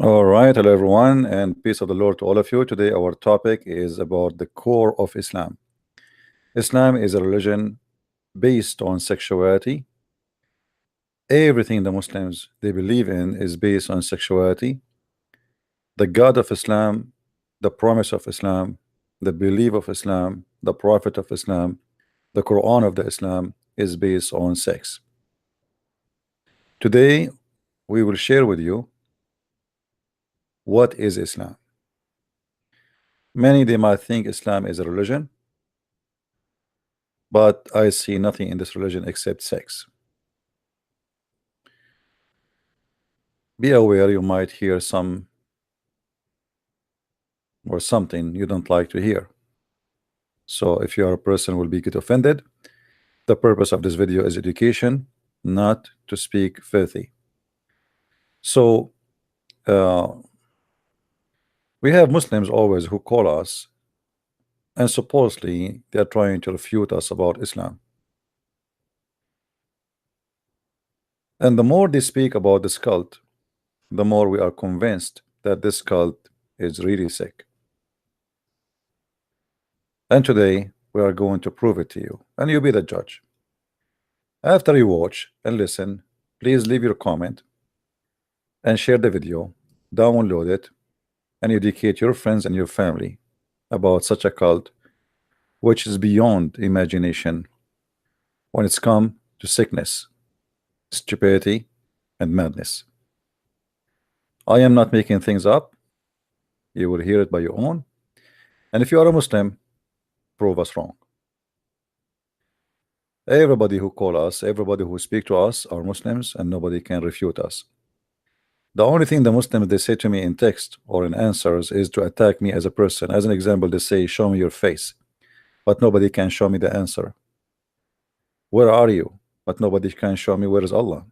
All right, hello everyone, and peace of the Lord to all of you. Today, our topic is about the core of Islam. Islam is a religion based on sexuality. Everything the Muslims they believe in is based on sexuality. The God of Islam, the promise of Islam, the belief of Islam, the Prophet of Islam, the Quran of the Islam is based on sex. Today, we will share with you what is Islam. Many they might think Islam is a religion, but I see nothing in this religion except sex. Be aware you might hear some or something you don't like to hear. So if you are a person who will be get offended, the purpose of this video is education, not to speak filthy. So we have Muslims always who call us, and supposedly they are trying to refute us about Islam. And the more they speak about this cult, the more we are convinced that this cult is really sick. And today we are going to prove it to you, and you be the judge. After you watch and listen, please leave your comment and share the video, download it, and educate your friends and your family about such a cult which is beyond imagination when it's come to sickness, stupidity, and madness. I am not making things up. You will hear it by your own. And if you are a Muslim, prove us wrong. Everybody who call us, everybody who speak to us are Muslims, and nobody can refute us. The only thing the Muslims they say to me in text or in answers is to attack me as a person. As an example, they say, show me your face, but nobody can show me the answer. Where are you? But nobody can show me where is Allah.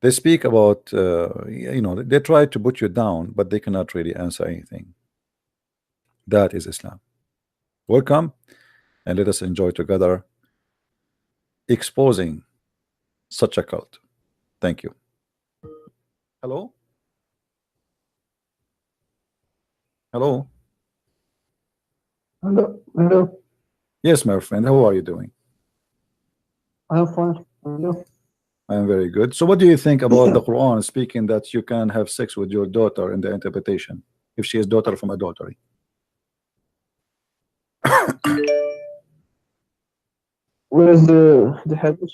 They speak about, they try to put you down, but they cannot really answer anything. That is Islam. Welcome, and let us enjoy together exposing such a cult. Thank you. Hello? Hello? Hello, hello. Yes, my friend, how are you doing? I'm fine. Hello. I am very good. So what do you think about the Quran speaking that you can have sex with your daughter in the interpretation if she is daughter from adultery? Where is the hadith?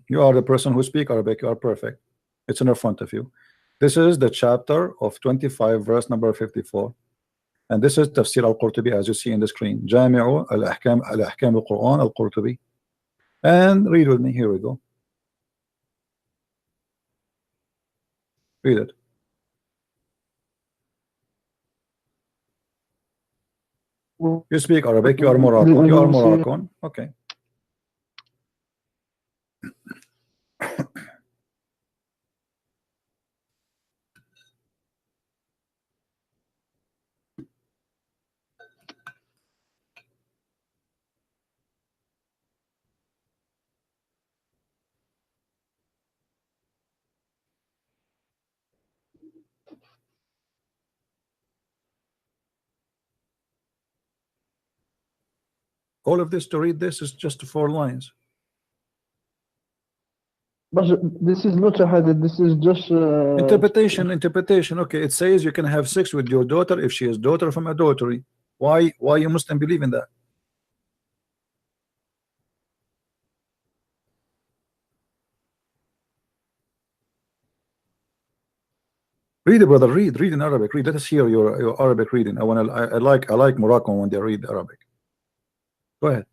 You are the person who speak Arabic. You are perfect. It's in front of you. This is the chapter of 25, verse number 54. And this is Tafsir al-Qurtubi, as you see in the screen. Jami'u al-Ahkam al-Quran al-Qurtubi. And read with me. Here we go. Read it. You speak Arabic. You are Moroccan. You are Moroccan. Okay. All of this to read this is just 4 lines. But this is not a hadith. This is just interpretation. Okay, it says you can have sex with your daughter if she is daughter from adultery. Why you Muslim believe in that? Read it, brother. Read in Arabic. Read. Let us hear your Arabic reading. I like Moroccan when they read Arabic. Go ahead.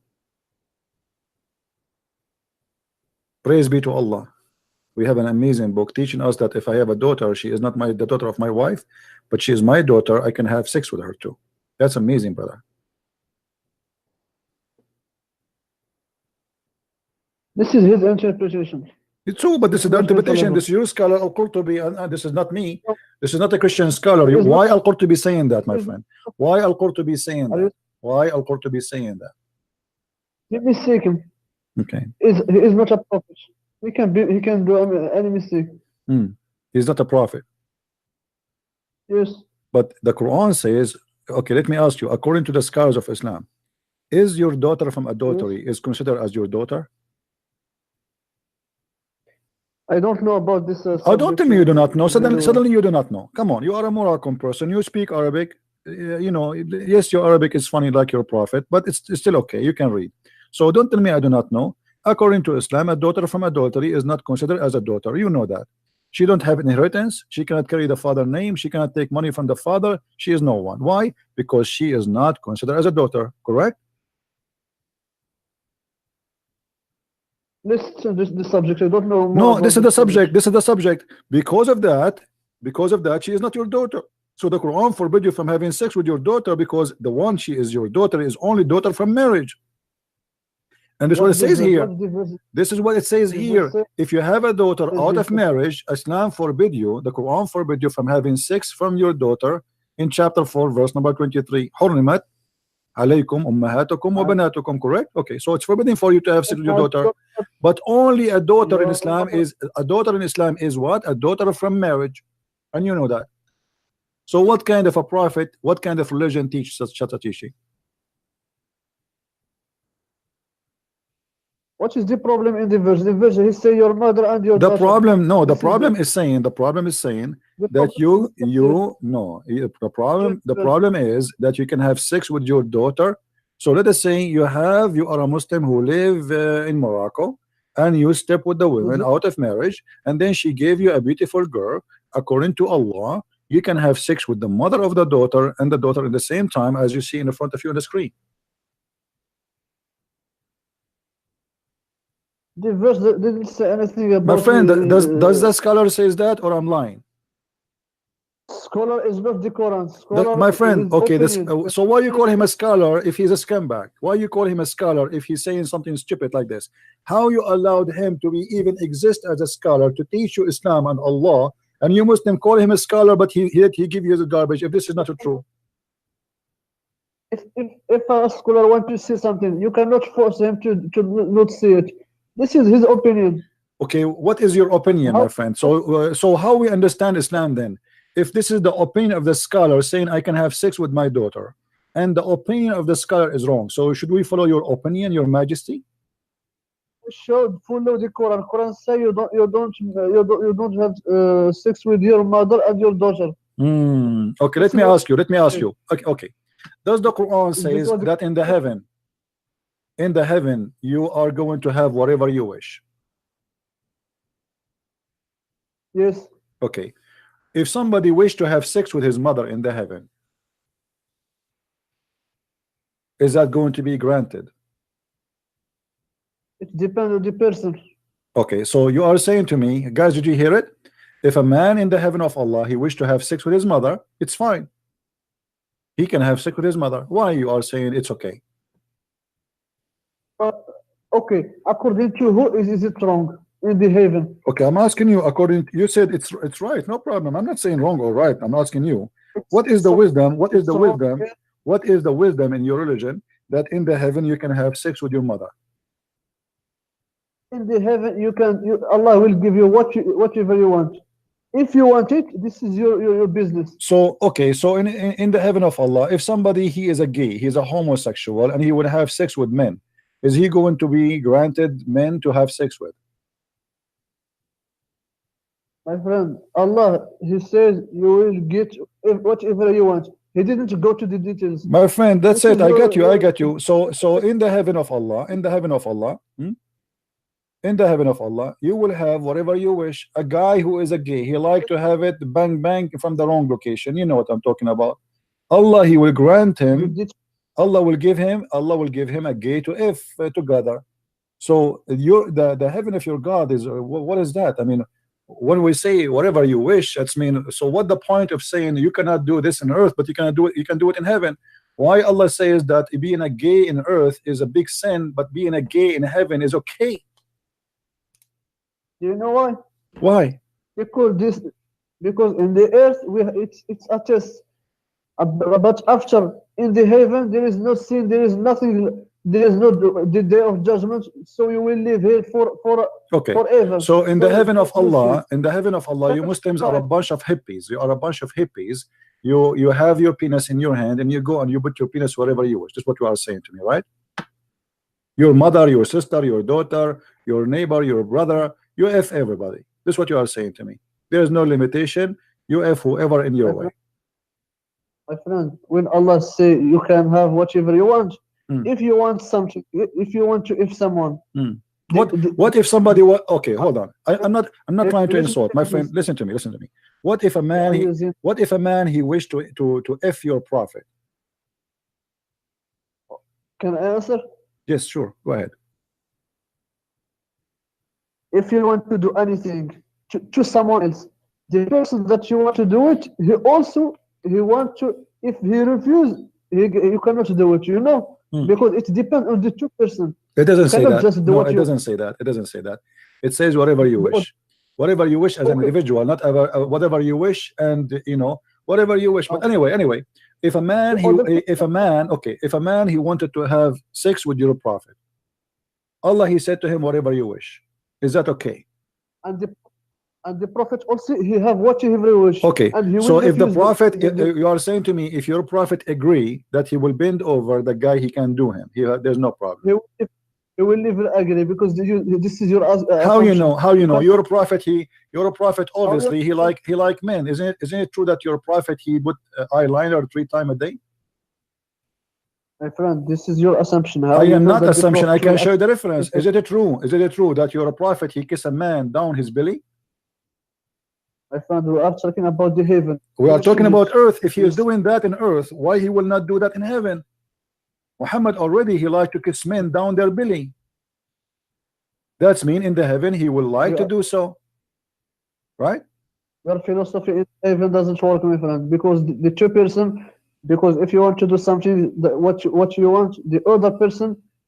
Praise be to Allah. We have an amazing book teaching us that if I have a daughter, she is not the daughter of my wife, but she is my daughter. I can have sex with her too. That's amazing, brother. This is his interpretation. It's true, but this is the interpretation. This is your scholar Al-Qurtubi, and this is not me. This is not a Christian scholar. Why Al-Qurtubi saying that, my friend? Why Al-Qurtubi saying that? Why Al-Qurtubi saying that? He mistaken. Okay. He is not a prophet. He can do any mistake. He's not a prophet. Yes. But the Quran says, okay, let me ask you, according to the scholars of Islam, is your daughter from adultery is considered as your daughter? I don't know about this Oh, don't tell me you do not know. very well. Suddenly you do not know. Come on, you are a Moroccan person. You speak Arabic. You know, yes, your Arabic is funny like your prophet, but it's still okay. You can read. So don't tell me I do not know. According to Islam, a daughter from adultery is not considered as a daughter. You know that. She don't have inheritance. She cannot carry the father's name. She cannot take money from the father. She is no one. Why? Because she is not considered as a daughter. Correct? Let's change this subject. I don't know more No, about this is the subject. subject. This is the subject. Because of that, she is not your daughter. So the Quran forbid you from having sex with your daughter, because the one she is your daughter is only daughter from marriage. And this is what it says here. This is what it says here. If you have a daughter out of marriage, Islam forbid you, the Quran forbid you from having sex from your daughter in chapter 4, verse number 23. حرمت عليكم أمهاتكم وبناتكم. Correct? Okay, so it's forbidden for you to have sex with your daughter, but only a daughter in Islam is what? A daughter from marriage, and you know that. So what kind of a prophet, what kind of religion teaches such a teaching? What is the problem in the verse? The verse he say your mother and your daughter. The problem is saying that the problem is that you can have sex with your daughter. So let us say you are a Muslim who live in Morocco, and you step with the women out of marriage, and then she gave you a beautiful girl. According to Allah, you can have sex with the mother of the daughter and the daughter at the same time, as you see in the front of you on the screen. The verse didn't say anything about. My friend, does the scholar says that, or I'm lying? Scholar is not the Quran. Scholar My friend, okay, opinion. so why you call him a scholar if he's a scumbag? Why you call him a scholar if he's saying something stupid like this? How you allowed him to even exist as a scholar to teach you Islam and Allah, and you Muslim call him a scholar, but he give you the garbage if this is not true? If a scholar wants to say something, you cannot force him to not say it. This is his opinion. Okay, what is your opinion, my friend? So how we understand Islam then? If this is the opinion of the scholar saying I can have sex with my daughter, and the opinion of the scholar is wrong, so should we follow your opinion, your majesty? We should follow the Quran. Quran say you don't have sex with your mother and your daughter. Okay, let me ask you. Okay. Does the Quran says that in the heaven you are going to have whatever you wish? Yes. Okay. If somebody wished to have sex with his mother in the heaven, is that going to be granted? It depends on the person. Okay, so you are saying to me, guys, did you hear it? If a man in the heaven of Allah, he wished to have sex with his mother, it's fine. He can have sex with his mother. Why you are saying it's okay? Okay, according to who is it wrong in the heaven? Okay, I'm asking you. You said it's right. No problem. I'm not saying wrong or right. I'm asking you, what is the wisdom? What is the wisdom? What is the wisdom in your religion that in the heaven you can have sex with your mother? In the heaven, Allah will give you whatever you want. If you want it, this is your business. So okay, so in the heaven of Allah, if somebody he is a gay, he's a homosexual, and he would have sex with men, is he going to be granted men to have sex with? My friend, Allah, He says you will get whatever you want. He didn't go to the details. My friend, that's it. I got you. So in the heaven of Allah, in the heaven of Allah, you will have whatever you wish. A guy who is a gay, he like to have it bang bang from the wrong location. You know what I'm talking about. Allah, He will grant him. Allah will give him a gay to if together. So the heaven of your God is what is that? I mean, when we say whatever you wish, that's mean. So what the point of saying you cannot do this on earth, but you can do it in heaven? Why Allah says that being a gay in earth is a big sin, but being a gay in heaven is okay? Do you know why? Why? Because in the earth it's a test, but after in the heaven there is no sin, there is nothing there is no the day of judgment, so you will live here Okay. forever. So in the heaven of Allah, you That's Muslims are a right. bunch of hippies. You are a bunch of hippies. You have your penis in your hand and you go and you put your penis wherever you wish. That's what you are saying to me, right? Your mother, your sister, your daughter, your neighbor, your brother, you F everybody. This is what you are saying to me. There is no limitation. You F whoever in your way. My friend, when Allah say you can have whatever you want, Mm. if you want something, if you want to, if someone, What if somebody okay, hold on. I'm not trying to listen insult to my me, friend. please. Listen to me. What if a man he wished to F your prophet? Can I answer? Yes, sure. Go ahead. If you want to do anything to someone else, the person that you want to do it, he want to. If he refuse, you cannot do it. You know, because it depends on the two person. It doesn't You say cannot that. just do No, what it you. doesn't say that. It doesn't say that. It says whatever you wish. Whatever you wish as an Okay. individual, not ever, whatever you wish, and whatever you wish. But anyway, if a man if a man he wanted to have sex with your prophet, Allah he said to him whatever you wish. Is that okay? And the prophet also he have whatever he wish. Okay, and he so will if the refuse prophet, you are saying to me, if your prophet agree that he will bend over the guy, he can do him. There's no problem. he will never agree because this is your How you assumption. know? How you know? Your prophet obviously you- he like men. Isn't it true that your prophet he put eyeliner 3 times a day? My friend, this is your assumption. How I you am know not that the assumption. I prophet can will show you the reference. accept- Is it true that your prophet he kiss a man down his belly? My friend, we are talking about the heaven. We are talking about earth. If he is Yes. doing that in earth, why he will not do that in heaven? Muhammad already he like to kiss men down their belly. That's mean in the heaven he will like to do so, right? Your philosophy in heaven doesn't work, my friend, because the two person. Because if you want to do something, what you want, the other person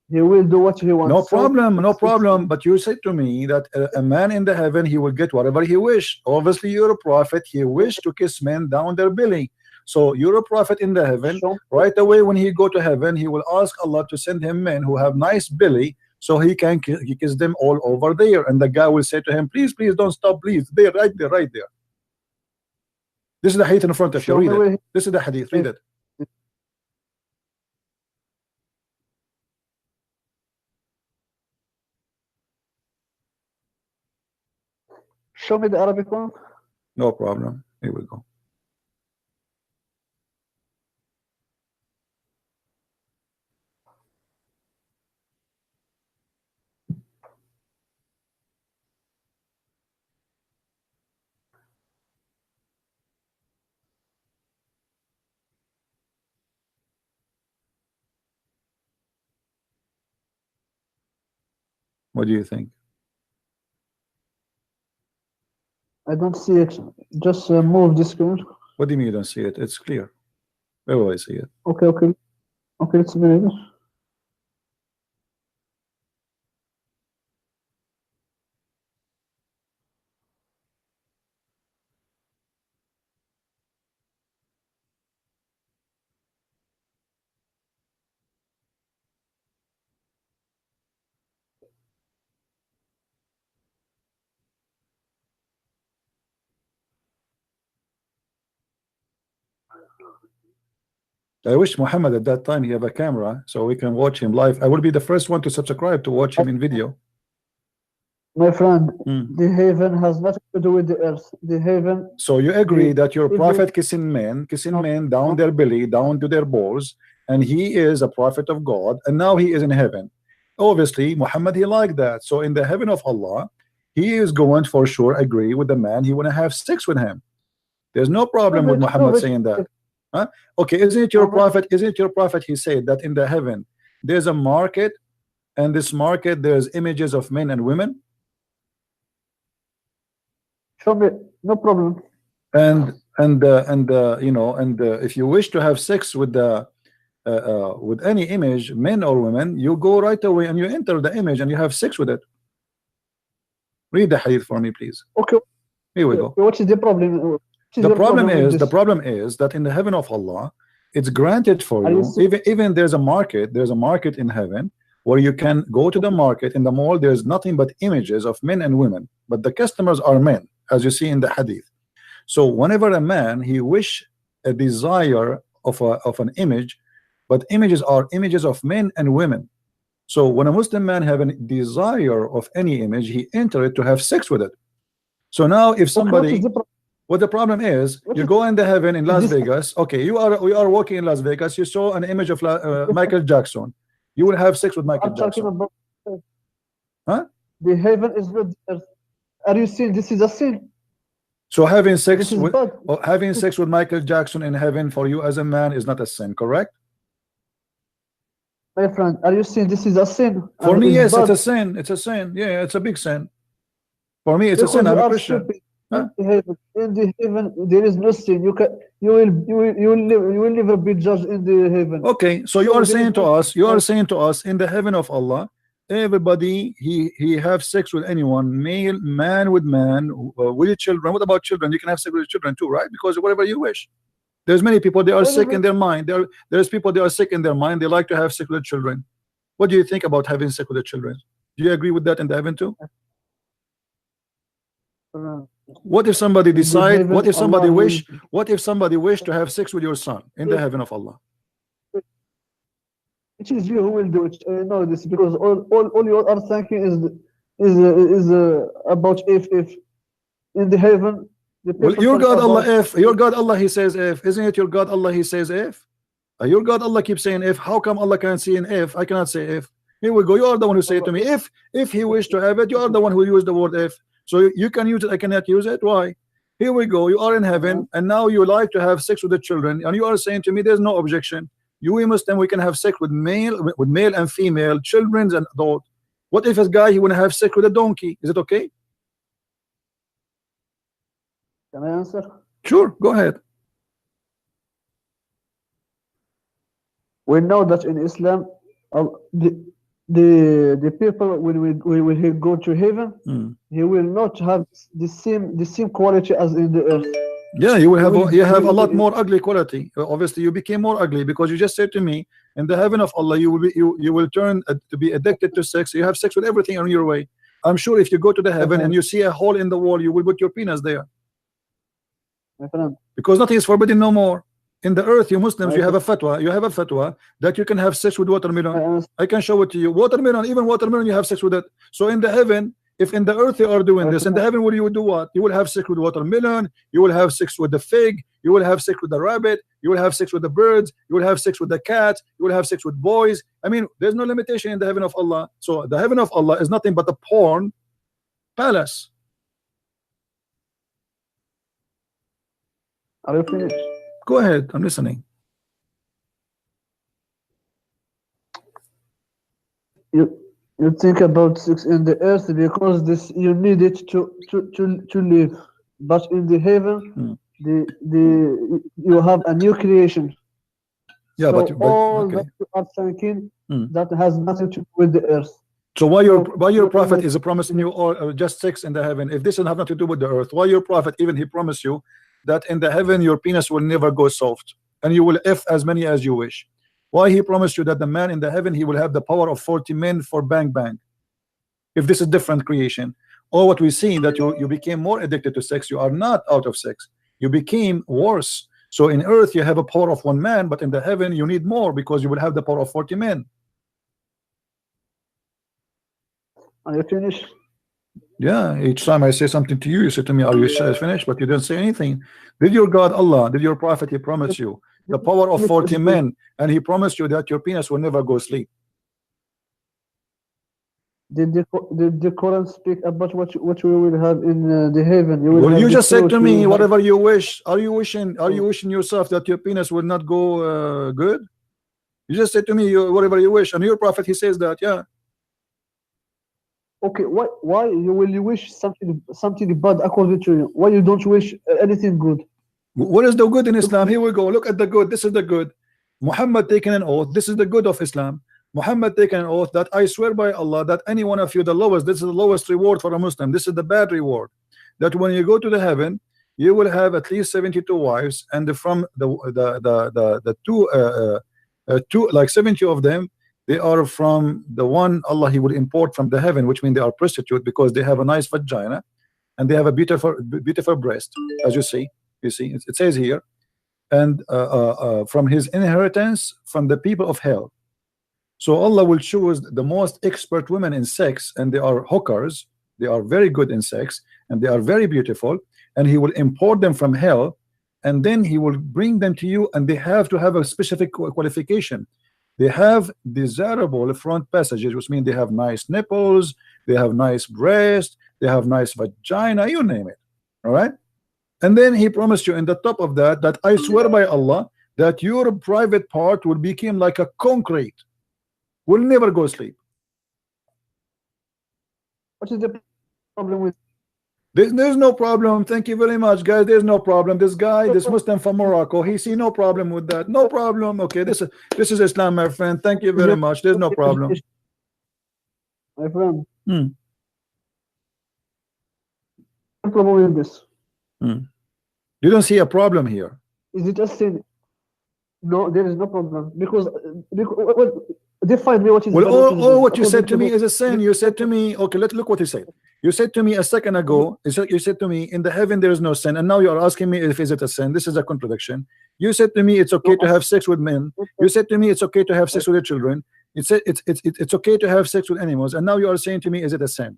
he will do what he wants. No problem, no problem. But you said to me that a man in the heaven he will get whatever he wish. Obviously, you're a prophet. He wished to kiss men down their belly. So you're a prophet in the heaven. Right away, when he go to heaven, he will ask Allah to send him men who have nice belly, so he can kiss them all over there. And the guy will say to him, "Please, please, don't stop, please. There, right there, right there." This is the hadith in front of you. Read it. This is the hadith. Read it. Show me the Arabic one. No problem. Here we go. What do you think? I don't see it. Just move the screen. What do you mean you don't see it? It's clear. Where will I see it? Okay. Let's read it. I wish Muhammad at that time he have a camera so we can watch him live. I will be the first one to subscribe to watch him in video. My friend, the heaven has nothing to do with the earth. The heaven. So you agree that your prophet kissing men down their belly, down to their balls, and he is a prophet of God, and now he is in heaven. Obviously, Muhammad he liked that. So in the heaven of Allah, he is going for sure agree with the man. He want to have sex with him. There's no problem with Muhammad saying that. Huh? Okay, isn't it your prophet? Isn't it your prophet? He said that in the heaven there's a market, and this market there's images of men and women. Show me, no problem. And if you wish to have sex with any image, men or women, you go right away and you enter the image and you have sex with it. Read the hadith for me, please. Okay. Here we go. What is the problem? The problem is that in the heaven of Allah, it's granted for Are you you. serious? Even there's a market. There's a market in heaven where you can go to the market in the mall. There's nothing but images of men and women, but the customers are men, as you see in the hadith. So whenever a man he wish a desire of an image, but images are images of men and women. So when a Muslim man have a desire of any image, he enter it to have sex with it. So now if Okay, what is somebody, the problem? what the problem is, What you is go in the heaven in Las this? Vegas. Okay, we are walking in Las Vegas. You saw an image of Michael Jackson. You will have sex with Michael I'm talking Jackson, about huh? the heaven is not the earth. Are you saying this is a sin? So having This sex is with bad. having sex with Michael Jackson in heaven for you as a man is not a sin, correct? My friend, are you saying this is a sin? For And me, it's yes, it's bad a sin. It's a sin. Yeah, it's a big sin. For me, it's a sin. because you I'm a are Christian. stupid. Huh? In the heaven, there is no sin. You will never be judged in the heaven. Okay, so you So are there is saying to no us, in the heaven of Allah, everybody he have sex with anyone, male, man with man, with children. What about children? You can have sex with children too, right? Because whatever you wish. There's many people they are sick whatever. in their mind. There's people they are sick in their mind. They like to have sex with children. What do you think about having sex with the children? Do you agree with that in the heaven too? Uh, What if somebody in the decide? heaven, What if somebody Allah will. wish? What if somebody wish to have sex with your son in the heaven of Allah? It is you who will do it. I know this because all you are thinking is about if in the heaven the Well, people your talk God Allah, about if your God Allah, He says if, isn't it your God Allah? He says if. Your God Allah keeps saying if. How come Allah can see an if? I cannot say if. Here we go. You are the one who say it to me. If He wish to have it, you are the one who used the word if. So you can use it. I cannot use it. Why? Here we go. You are in heaven, and now you like to have sex with the children, and you are saying to me, there's no objection. You we Muslim, we can have sex with male and female, children and adult. What if a guy he want to have sex with a donkey? Is it okay? Can I answer? Sure. Go ahead. We know that in Islam, the people when he go to heaven, he will not have the same quality as in the earth. Yeah, you will have you have a will- lot more ugly quality. Obviously, you became more ugly because you just said to me, in the heaven of Allah, you will be you will turn to be addicted to sex. You have sex with everything on your way. I'm sure if you go to the heaven and you see a hole in the wall, you will put your penis there My friend, because nothing is forbidden no more. In the earth, you Muslims, My you have a fatwa. You have a fatwa that you can have sex with watermelon. I I can show it to you. Watermelon, even watermelon, you have sex with it. So in the heaven, if in the earth you are doing this, in the heaven, what you would do what? You will have sex with watermelon, you will have sex with the fig, you will have sex with the rabbit, you will have sex with the birds, you will have sex with the cat, you will have sex with boys. I mean, there's no limitation in the heaven of Allah. So the heaven of Allah is nothing but a porn palace. Are you finished? Go ahead, I'm listening. You think about sex in the earth because this you need it to live, but in the heaven, you have a new creation. Yeah, so but all okay. that you are thinking that has nothing to do with the earth. So why your prophet is promising you or just sex in the heaven? If this has nothing to do with the earth, why your prophet even he promised you that in the heaven your penis will never go soft and you will F as many as you wish? Why he promised you that the man in the heaven he will have the power of 40 men for bang bang? If this is different creation, or what we see that you became more addicted to sex, you are not out of sex, you became worse. So in earth you have a power of 1 man, but in the heaven you need more because you will have the power of 40 men. Are you finished? Yeah, each time I say something to you, you say to me, are you finished? But you didn't say anything. Did your God Allah, did your prophet, he promised you the power of 40 men, and he promised you that your penis will never go sleep? Did the Quran speak about what we will have in the heaven? Well, you just said to me, have... whatever you wish. Are you wishing yourself that your penis will not go good? You just said to me, whatever you wish, and your prophet he says that, yeah. Okay, why you wish something bad according to you? Why you don't wish anything good? What is the good in Islam? Here we go. Look at the good. This is the good. Muhammad taking an oath. This is the good of Islam. Muhammad taking an oath that I swear by Allah that any one of you the lowest. This is the lowest reward for a Muslim. This is the bad reward. That when you go to the heaven, you will have at least 72 wives, and from the two, like 70 of them, they are from the one Allah He will import from the heaven, which means they are prostitute because they have a nice vagina and they have a beautiful breast, as you see. It says here, and from His inheritance from the people of hell. So Allah will choose the most expert women in sex, and they are hookers. They are very good in sex, and they are very beautiful, and He will import them from hell, and then He will bring them to you, and they have to have a specific qualification. They have desirable front passages, which means they have nice nipples, they have nice breast, they have nice vagina, you name it. All right. And then He promised you in the top of that, that I swear by Allah that your private part will become like a concrete, will never go sleep. What is the problem with? There's no problem. Thank you very much, guys. There's no problem. This guy, this Muslim from Morocco, he see no problem with that. No problem. Okay, this is Islam, my friend. Thank you very much. There's no problem. My friend. Hmm. No problem with this. You don't see a problem here. Is it a sin? No, there is no problem because define me what is. Well, all what you said to me is a sin. You said to me, okay, look what you said. You said to me a second ago, you said to me, in the heaven there is no sin, and now you are asking me if is it a sin. This is a contradiction. You said to me it's okay to have sex with men. You said to me it's okay to have sex with your children. You said it's okay to have sex with animals, and now you are saying to me, is it a sin?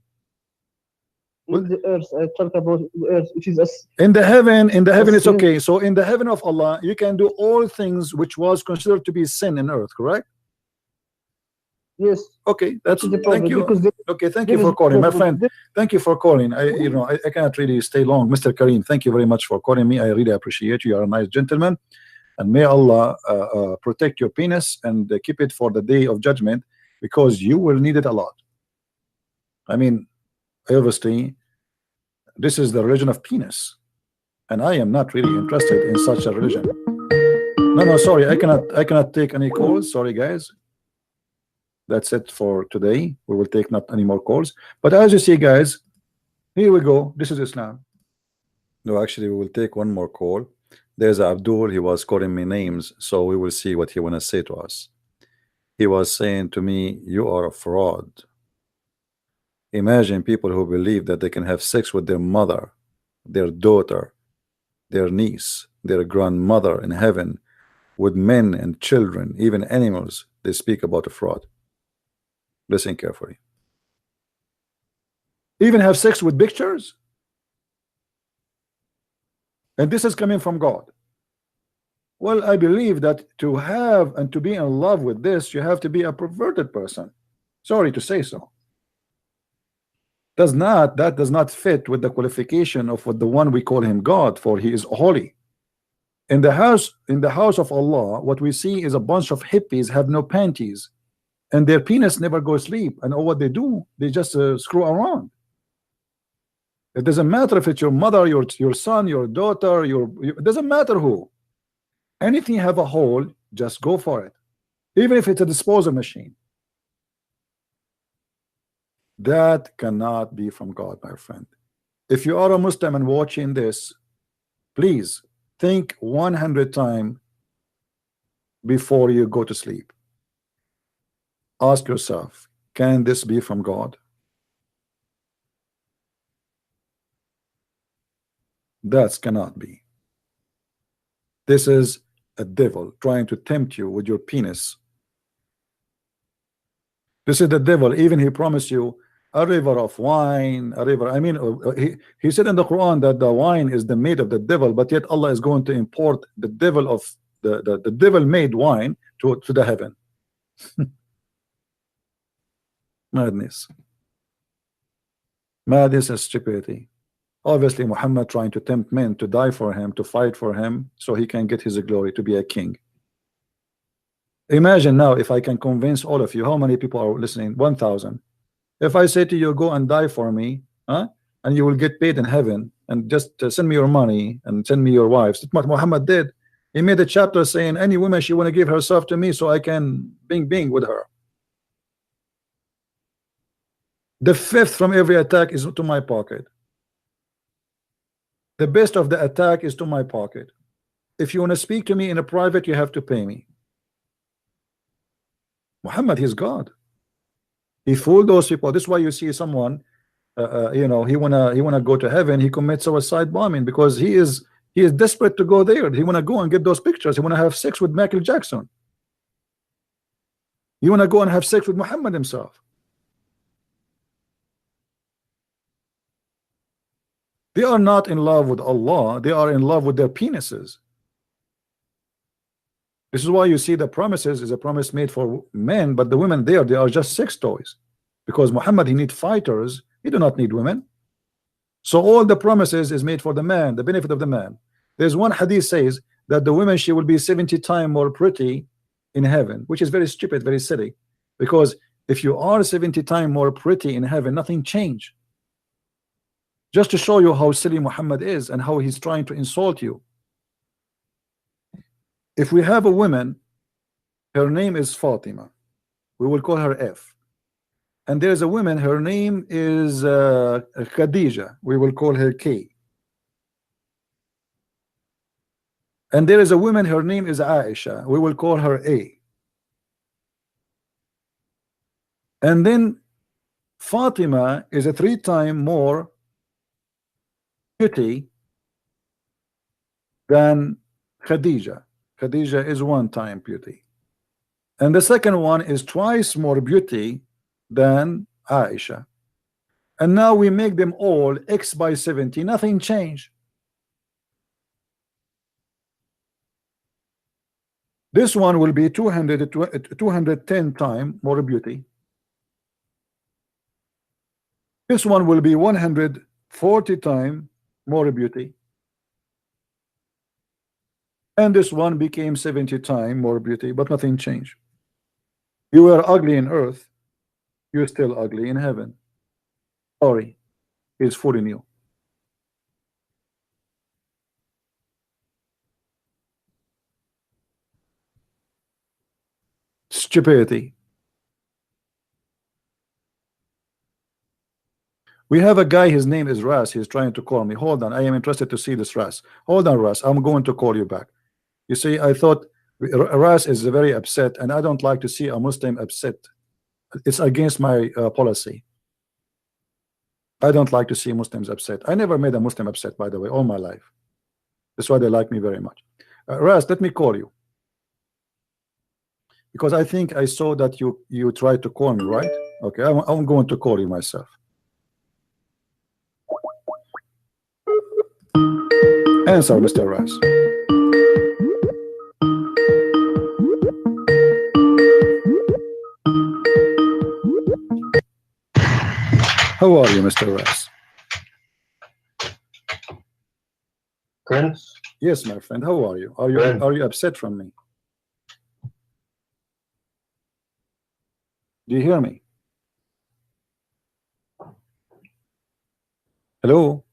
In the earth, I talk about the earth, which is in the heaven it's okay. So in the heaven of Allah, you can do all things which was considered to be sin in earth, correct? Yes. Okay, that's thank you. Okay, thank you there for is calling, my problem. friend. Thank you for calling. I cannot really stay long. Mr. Kareem, thank you very much for calling me. I really appreciate you. You are a nice gentleman, and may Allah protect your penis and keep it for the day of judgment, because you will need it a lot. I mean, obviously, this is the religion of penis, and I am not really interested in such a religion. No, sorry, I cannot take any calls. Sorry, guys. That's it for today. We will take not any more calls. But as you see, guys, here we go. This is Islam. No, actually, we will take one more call. There's Abdul. He was calling me names, so we will see what he want to say to us. He was saying to me, you are a fraud. Imagine people who believe that they can have sex with their mother, their daughter, their niece, their grandmother in heaven, with men and children, even animals. They speak about a fraud. Listen carefully. Even have sex with pictures, and this is coming from God. Well, I believe that to have and to be in love with this, you have to be a perverted person. Sorry to say so. That does not fit with the qualification of what the one we call him God, for he is holy. In the house of Allah, what we see is a bunch of hippies have no panties, and their penis never goes sleep, and all what they do, they just screw around. It doesn't matter if it's your mother, your son, your daughter, it doesn't matter who. Anything have a hole, just go for it, even if it's a disposal machine. That cannot be from God, my friend. If you are a Muslim and watching this, please think 100 times before you go to sleep. Ask yourself, can this be from God? That cannot be. This is a devil trying to tempt you with your penis. This is the devil. Even he promised you a river of wine, a river. I mean, he said in the Quran that the wine is the made of the devil, but yet Allah is going to import the devil of the devil made wine to the heaven. Madness. Madness and stupidity. Obviously, Muhammad trying to tempt men to die for him, to fight for him, so he can get his glory, to be a king. Imagine now if I can convince all of you, how many people are listening? 1,000. If I say to you, go and die for me, and you will get paid in heaven, and just send me your money and send me your wives. That's what Muhammad did. He made a chapter saying any woman she want to give herself to me so I can bing with her. The fifth from every attack is to my pocket. The best of the attack is to my pocket. If you want to speak to me in a private, you have to pay me. Muhammad, he's God. He fooled those people. This is why you see someone, you know, he wanna go to heaven. He commits suicide bombing because he is desperate to go there. He wanna go and get those pictures. He wanna have sex with Michael Jackson. You wanna go and have sex with Muhammad himself. They are not in love with Allah. They are in love with their penises. This is why you see the promises is a promise made for men, but the women there, they are just sex toys. Because Muhammad, he needs fighters. He do not need women. So all the promises is made for the man, the benefit of the man. There's one hadith says that the woman, she will be 70 times more pretty in heaven, which is very stupid, very silly. Because if you are 70 times more pretty in heaven, nothing changed. Just to show you how silly Muhammad is and how he's trying to insult you. If we have a woman, her name is Fatima, we will call her F. And there's a woman, her name is Khadija, we will call her K. And there is a woman, her name is Aisha, we will call her A. And then Fatima is a 3 times more beauty than Khadija. Khadija is 1 time beauty. And the second one is twice more beauty than Aisha. And now we make them all X by 70. Nothing changed. This one will be 210 times more beauty. This one will be 140 times more beauty. And this one became 70 times more beauty, but nothing changed. You were ugly in earth, you're still ugly in heaven. Sorry, he's fooling you. Stupidity. We have a guy, his name is Ras. He's trying to call me. Hold on, I am interested to see this Ras. Hold on, Ras, I'm going to call you back. You see, I thought Ras is very upset, and I don't like to see a Muslim upset. It's against my policy. I don't like to see Muslims upset. I never made a Muslim upset, by the way, all my life. That's why they like me very much. Ras, let me call you, because I think I saw that you tried to call me, right? Okay, I'm going to call you myself. Answer, Mr. Ras. How are you, Mr. Ras? Prince? Yes, my friend. How are you? Are you upset from me? Do you hear me? Hello?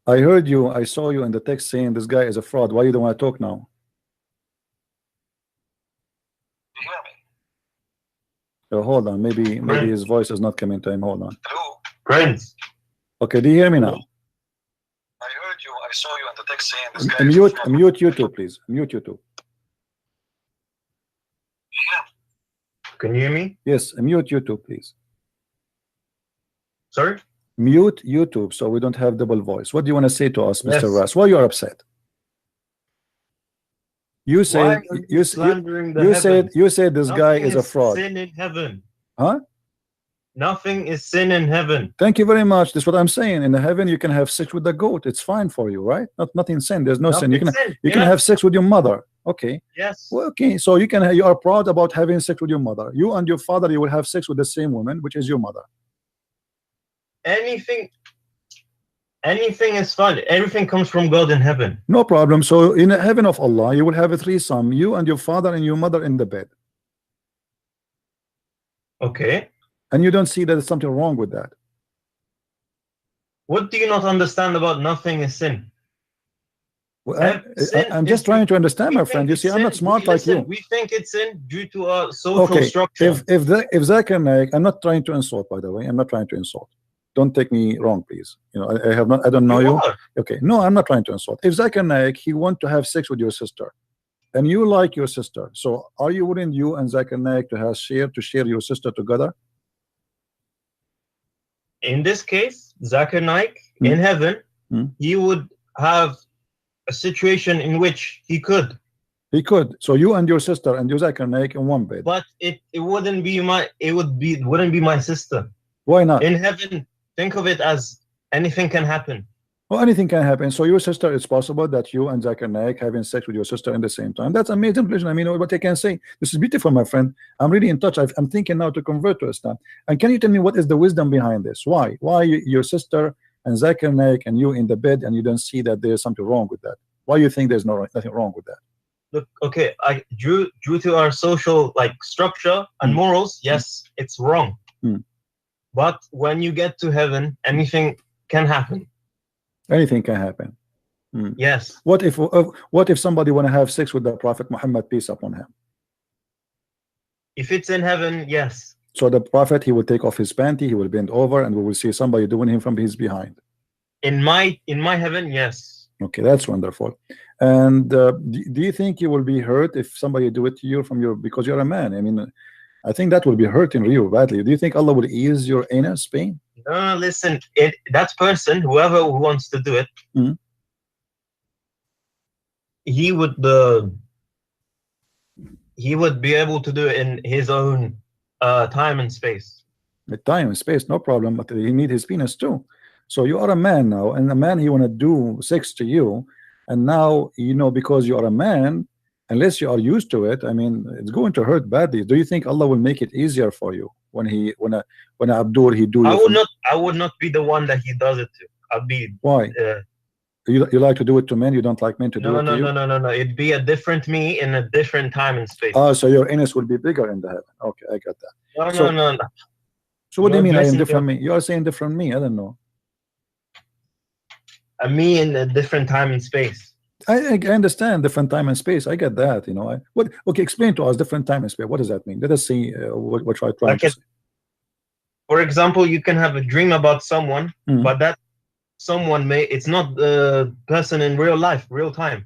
I heard you. I saw you in the text saying this guy is a fraud. Why you don't want to talk now? Do you hear me? Oh, hold on. Maybe his voice is not coming to him. Hold on. Hello? Prince? Okay, do you hear me now? I heard you. I saw you in the text saying this guy is a fraud. Mute YouTube, please. Mute YouTube. Can you hear me? Yes, mute YouTube, please. Sorry? Mute YouTube so we don't have double voice. What do you want to say to us, Mr. Yes. Ras? Why you are upset? You said Why are you slandering the you said this Nothing guy is a fraud. Sin in heaven. Huh? Nothing is sin in heaven. Thank you very much. That's what I'm saying. In the heaven you can have sex with the goat. It's fine for you, right? Nothing sin. There's no sin. You can have sex with your mother. Okay. Yes. Well, okay. So you are proud about having sex with your mother. You and your father, you will have sex with the same woman, which is your mother. Anything is fine. Everything comes from God in heaven. No problem. So in the heaven of Allah, you will have a threesome, you and your father and your mother in the bed. Okay. And you don't see that there's something wrong with that. What do you not understand about nothing is sin? Well, I'm just trying to understand, my friend. You see, I'm not smart like you. We think it's sin due to our social structure. If Zakir Naik, I'm not trying to insult, by the way. I'm not trying to insult. don't take me wrong, please. You know, I have not, I don't know you. Okay, no, I'm not trying to insult. If Zakir Naik, he want to have sex with your sister, and you like your sister, so are you willing, you and Zakir Naik, to share your sister together? In this case, Zakir Naik in heaven, he would have a situation in which he could. He could. So you and your sister and you Zakir Naik in one bed. But it wouldn't be my, wouldn't be my sister. Why not? In heaven, think of it as anything can happen. Well, anything can happen. So your sister, it's possible that you and Zakir Naik having sex with your sister in the same time. That's amazing. I mean, what I can say. This is beautiful, my friend. I'm really in touch. I'm thinking now to convert to Islam. And can you tell me what is the wisdom behind this? Why? Why your sister and Zakir Naik and you in the bed, and you don't see that there's something wrong with that? Why you think there's nothing wrong with that? Look, okay, due to our social structure and morals, yes, it's wrong. But when you get to heaven, anything can happen. Anything can happen. Yes. What if somebody want to have sex with the Prophet Muhammad, peace upon him? If it's in heaven, yes. So the Prophet, he will take off his panty, he will bend over, and we will see somebody doing him from his behind. In my heaven, yes. Okay, that's wonderful. And do you think you will be hurt if somebody do it to you from your, because you're a man? I mean, I think that will be hurting you badly. Do you think Allah will ease your anus pain? No, listen, that person, whoever who wants to do it, he would be able to do it in his own time and space. The time and space, no problem, but he need his penis too. So you are a man now, and a man, he want to do sex to you, and now, you know, because you are a man, unless you are used to it, I mean, it's going to hurt badly. Do you think Allah will make it easier for you when Abdur he do? I would not be the one that he does it to. I'd be. Why? You like to do it to men? You don't like men to do it to you? No. It'd be a different me in a different time and space. Oh, so your anus will be bigger in the heaven. Okay, I got that. No. So what do you mean? I am different me? You are saying different me. I don't know. A me in a different time and space. I understand different time and space. I get that. You know. Okay, explain to us different time and space. What does that mean? Let us see what I try to say. For example, you can have a dream about someone, but that someone it's not the person in real life, real time.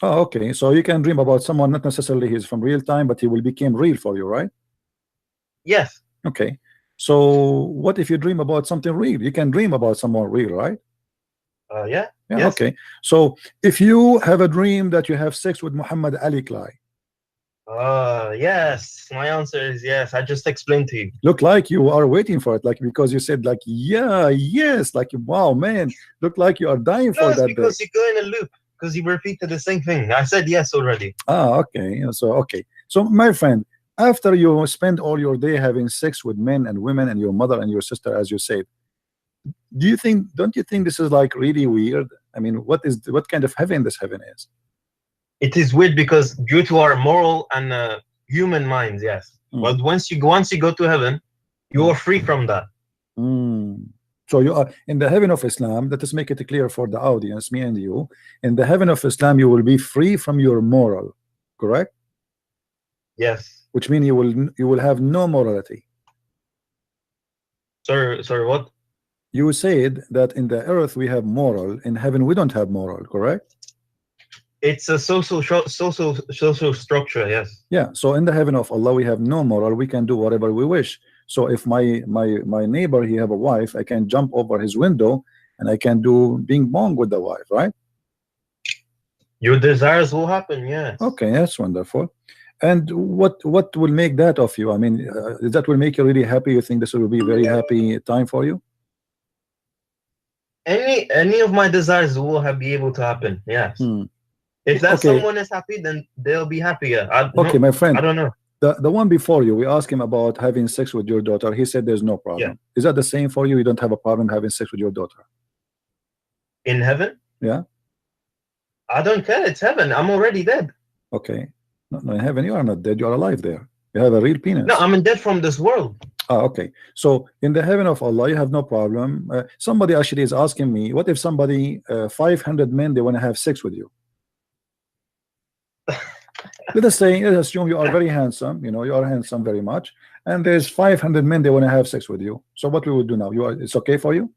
Oh, okay. So you can dream about someone, not necessarily he's from real time, but he will become real for you, right? Yes. Okay. So what if you dream about something real? You can dream about someone real, right? Yeah. Yes. Okay. So if you have a dream that you have sex with Muhammad Ali Clay. Yes. My answer is yes. I just explained to you. Look like you are waiting for it, like, because you said like, yeah, yes, like, wow, man, look like you are dying for that. Because you go in a loop, because you repeated the same thing. I said yes already. Okay. So my friend, after you spend all your day having sex with men and women and your mother and your sister, as you said, don't you think this is like really weird? I mean, what kind of heaven this heaven is? It is weird because due to our moral and human minds, yes. But once you go to heaven, you are free from that. So you are in the heaven of Islam. Let us make it clear for the audience, me and you. In the heaven of Islam, you will be free from your moral, correct? Yes. Which means you will have no morality. Sorry, what? You said that in the earth we have moral, in heaven we don't have moral, correct? It's a social structure, yes. Yeah. So in the heaven of Allah we have no moral. We can do whatever we wish. So if my neighbor, he have a wife, I can jump over his window and I can do bing bong with the wife, right? Your desires will happen, yes. Okay, that's wonderful. And what will make that of you? I mean, that will make you really happy? You think this will be a very happy time for you? Any of my desires will be able to happen, yes. If that someone is happy, then they'll be happier. My friend, I don't know. The one before you, we asked him about having sex with your daughter. He said there's no problem. Yeah. Is that the same for you? You don't have a problem having sex with your daughter? In heaven? Yeah. I don't care. It's heaven. I'm already dead. Okay. No, in heaven you are not dead. You are alive there. You have a real penis. No, I'm dead from this world. Okay. So in the heaven of Allah, you have no problem. Somebody actually is asking me, what if somebody, 500 men, they want to have sex with you? Let us say, let's assume you are very handsome, you know, you are handsome very much, and there's 500 men, they want to have sex with you. So what we would do now? It's okay for you?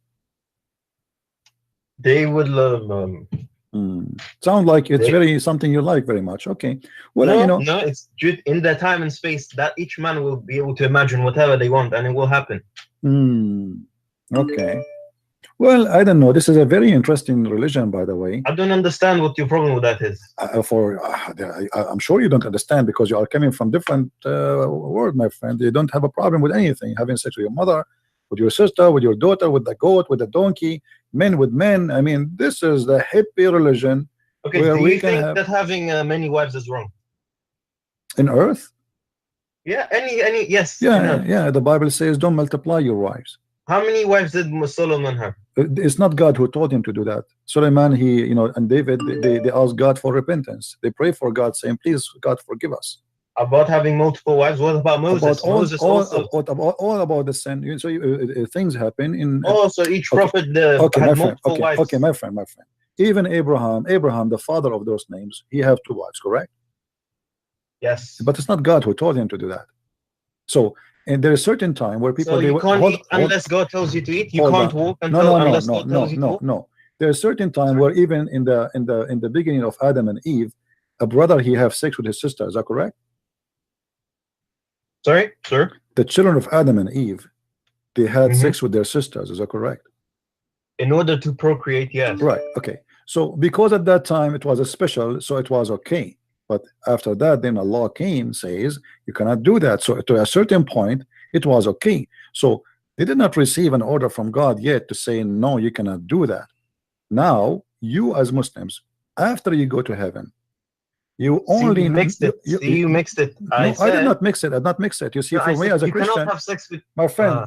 They would Sound like it's very something you like very much. Okay. Well, no, you know, no, it's in the time and space that each man will be able to imagine whatever they want, and it will happen. Okay. Well, I don't know. This is a very interesting religion, by the way. I don't understand what your problem with that is. I'm sure you don't understand because you are coming from different world, my friend. You don't have a problem with anything, having sex with your mother, with your sister, with your daughter, with the goat, with the donkey, men with men. I mean, this is the hippie religion. Okay, do you think that having many wives is wrong? In earth? Yeah, yes. Yeah. The Bible says, don't multiply your wives. How many wives did Solomon have? It's not God who told him to do that. Solomon, and David, they asked God for repentance. They pray for God, saying, please, God, forgive us. About having multiple wives? What about Moses? All about the sin. So things happen in. So each prophet had multiple wives. Okay, my friend. Even Abraham, the father of those names, he have 2 wives, correct? Yes. But it's not God who told him to do that. So, and there is a certain time where people you can't eat unless God tells you to eat. You can't walk unless God tells you to walk. No. There's a certain time where even in the beginning of Adam and Eve, a brother he have sex with his sister. Is that correct? Sorry, sir. The children of Adam and Eve, they had sex with their sisters. Is that correct? In order to procreate, yes. Right. Okay. So because at that time it was a special, so it was okay. But after that, then a law came, says you cannot do that. So to a certain point, it was okay. So they did not receive an order from God yet to say, no, you cannot do that. Now, you as Muslims, after you go to heaven, you only mixed it. You mixed it. I did not mix it. I did not mix it. You see, for me as a Christian, cannot have sex with my friend.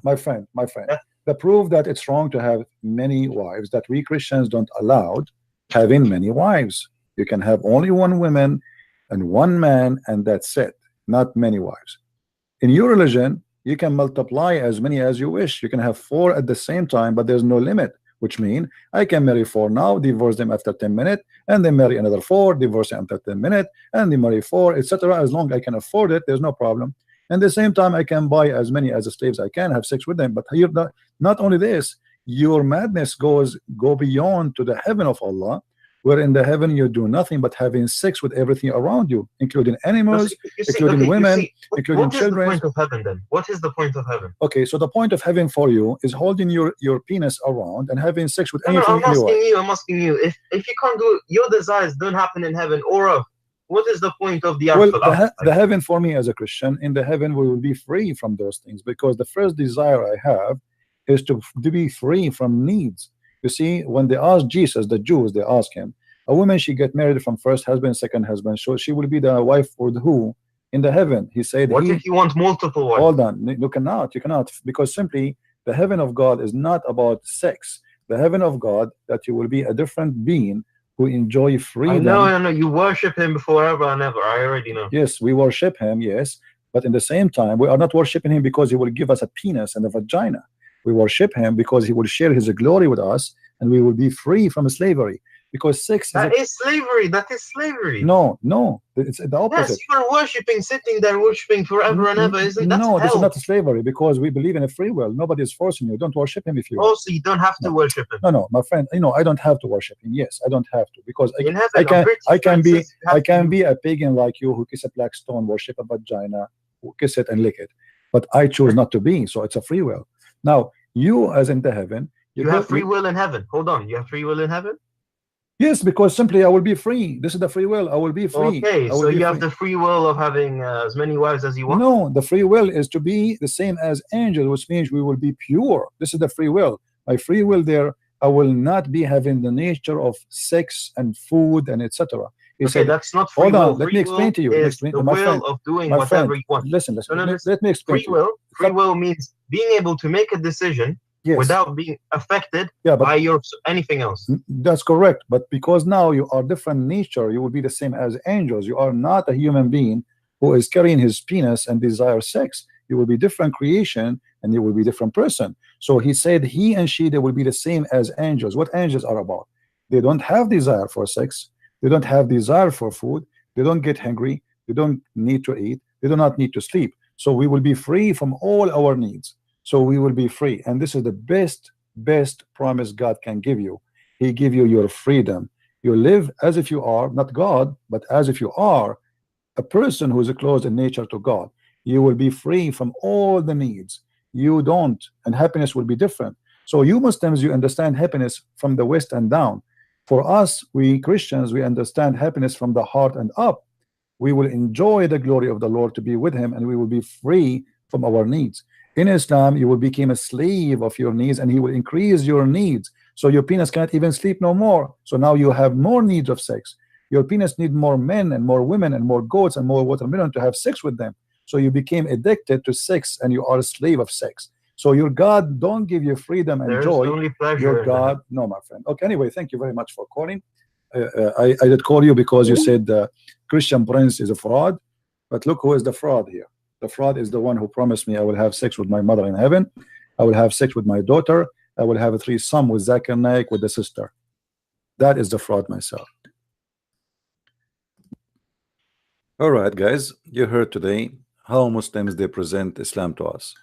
The proof that it's wrong to have many wives, that we Christians don't allow having many wives. You can have only 1 woman and 1 man, and that's it, not many wives. In your religion, you can multiply as many as you wish. You can have 4 at the same time, but there's no limit, which means I can marry 4 now, divorce them after 10 minutes, and then marry another 4, divorce them after 10 minutes, and then marry 4, etc. As long as I can afford it, there's no problem. And at the same time, I can buy as many as slaves I can, have sex with them. But here, not only this, your madness go beyond to the heaven of Allah, where in the heaven you do nothing but having sex with everything around you, including animals, including women, including children. What is the point of heaven then? What is the point of heaven? Okay, so the point of heaven for you is holding your penis around and having sex with anything you want. I'm asking you, if you can't do your desires don't happen in heaven or earth, what is the point of the afterlife? The heaven for me as a Christian, in the heaven we will be free from those things, because the first desire I have is to be free from needs. You see, when they asked Jesus, the Jews, they asked him, a woman, she get married from first husband, second husband, so she will be the wife for the who in the heaven. He said, what if you want multiple wives? Hold on, you cannot, because simply the heaven of God is not about sex. The heaven of God, that you will be a different being who enjoy freedom. I know, you worship him forever and ever. I already know. Yes, we worship him, yes, but in the same time, we are not worshiping him because he will give us a penis and a vagina. We worship him because he will share his glory with us, and we will be free from slavery. Because sex is slavery. That is slavery. No, it's the opposite. Yes, you are worshiping, sitting there worshiping forever and ever. Isn't that this is not slavery, because we believe in a free will. Nobody is forcing you. Don't worship him if you want. Also, you don't have to worship him. No, my friend. I don't have to worship him. Yes, I don't have to, because I can be a pagan like you who kiss a black stone, worship a vagina, who kiss it and lick it. But I choose not to be. So it's a free will. Now you, as in the heaven, you have free will in heaven. Hold on, you have free will in heaven. Yes, because simply I will be free. This is the free will. I will be free. Okay, so you have the free will of having as many wives as you want? No, the free will is to be the same as angels, which means we will be pure. This is the free will. My free will there, I will not be having the nature of sex and food and etc. Okay, that's not free will. Hold on, let me explain to you. The will of doing whatever you want. Listen. Let me explain. Free will means being able to make a decision. Yes. Without being affected by anything else. That's correct. But because now you are different nature, you will be the same as angels. You are not a human being who is carrying his penis and desire sex. You will be different creation, and you will be different person. So he said he and she, they will be the same as angels. What angels are about? They don't have desire for sex. They don't have desire for food. they don't get hungry, they don't need to eat, they do not need to sleep. So we will be free from all our needs. So we will be free, and this is the best promise God can give you. He give you your freedom. You live as if you are not God, but as if you are a person who is close in nature to God. You will be free from all the needs. You don't, and happiness will be different. So you Muslims, you understand happiness from the west and down. For us, we Christians, we understand happiness from the heart and up. We will enjoy the glory of the Lord to be with him, and we will be free from our needs. In Islam, you will become a slave of your needs, and he will increase your needs. So your penis cannot even sleep no more. So now you have more needs of sex. Your penis need more men and more women and more goats and more watermelon to have sex with them. So you became addicted to sex, and you are a slave of sex. So your God don't give you freedom and joy. Only pleasure Your God, no, my friend. Okay, anyway, thank you very much for calling. I did call you because you said Christian Prince is a fraud, but look who is the fraud here. The fraud is the one who promised me I will have sex with my mother in heaven, I will have sex with my daughter, I will have a threesome with Zakir Naik with the sister. That is the fraud myself. All right, guys, you heard today how Muslims they present Islam to us.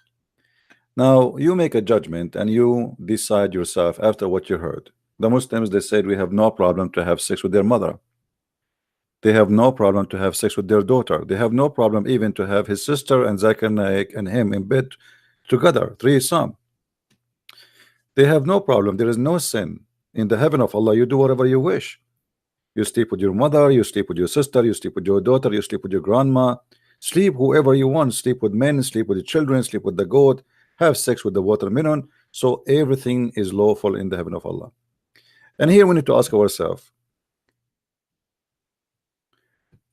Now you make a judgment and you decide yourself after what you heard. The Muslims, they said we have no problem to have sex with their mother. They have no problem to have sex with their daughter. They have no problem even to have his sister and Zakir Naik and him in bed together, threesome. They have no problem. There is no sin. In the heaven of Allah, you do whatever you wish. You sleep with your mother, you sleep with your sister, you sleep with your daughter, you sleep with your grandma. Sleep whoever you want. Sleep with men, sleep with the children, sleep with the goat, have sex with the watermelon. So everything is lawful in the heaven of Allah. And here we need to ask ourselves,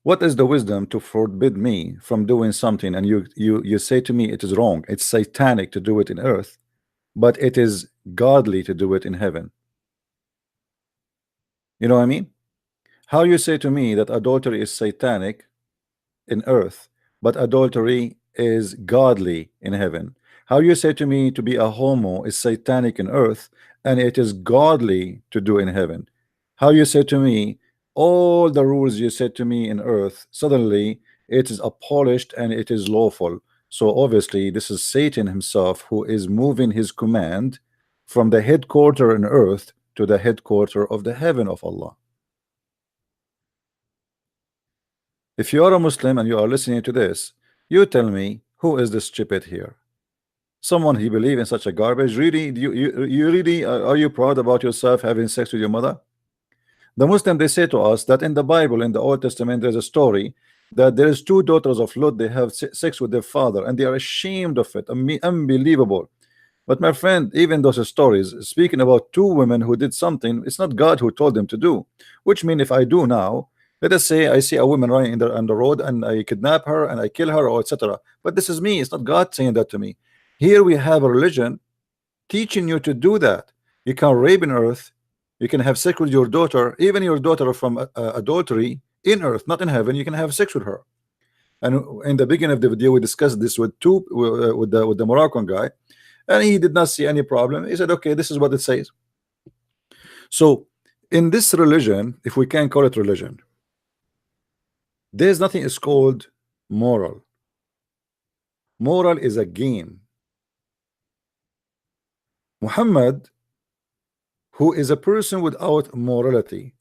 what is the wisdom to forbid me from doing something, and you say to me it is wrong, it's satanic to do it in earth, but it is godly to do it in heaven? You know what I mean? How you say to me that adultery is satanic in earth, but adultery is godly in heaven? How you say to me to be a homo is satanic in earth and it is godly to do in heaven? How you say to me all the rules you said to me in earth, suddenly it is abolished and it is lawful? So obviously this is Satan himself who is moving his command from the headquarter in earth to the headquarter of the heaven of Allah. If you are a Muslim and you are listening to this, you tell me, who is the stupid here? Someone he believe in such a garbage? Really, you really are you proud about yourself having sex with your mother? The Muslim, they say to us that in the Bible, in the Old Testament, there's a story that there is two daughters of Lot, they have sex with their father and they are ashamed of it. Unbelievable. But my friend, even those stories speaking about two women who did something, it's not God who told them to do. Which means if I do now, let us say I see a woman running on the road and I kidnap her and I kill her, or etc. But this is me, it's not God saying that to me. Here we have a religion teaching you to do that. You can rape in earth, you can have sex with your daughter, even your daughter from adultery in earth, not in heaven. You can have sex with her. And in the beginning of the video, we discussed this with the Moroccan guy, and he did not see any problem. He said, okay, this is what it says. So in this religion, if we can call it religion, there's nothing is called moral. Moral is a game. Muhammad, who is a person without morality,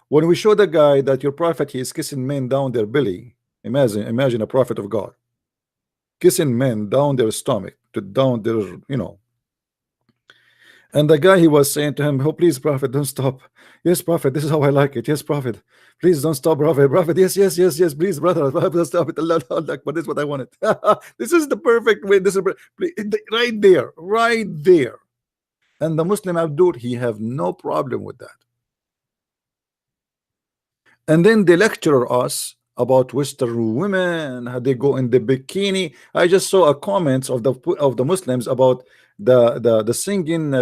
when we show the guy that your prophet, he is kissing men down their belly, imagine a prophet of God kissing men down their stomach, to down their, you know, and the guy, he was saying to him, oh please prophet, don't stop. Yes prophet, this is how I like it. Yes prophet, please don't stop. Prophet, yes, please brother, don't stop it. Allah, but this is what I wanted. This is the perfect way. This is right there. And the Muslim Abdul, he have no problem with that. And then they lecture us about Western women, how they go in the bikini. I just saw a comments of the Muslims about the singing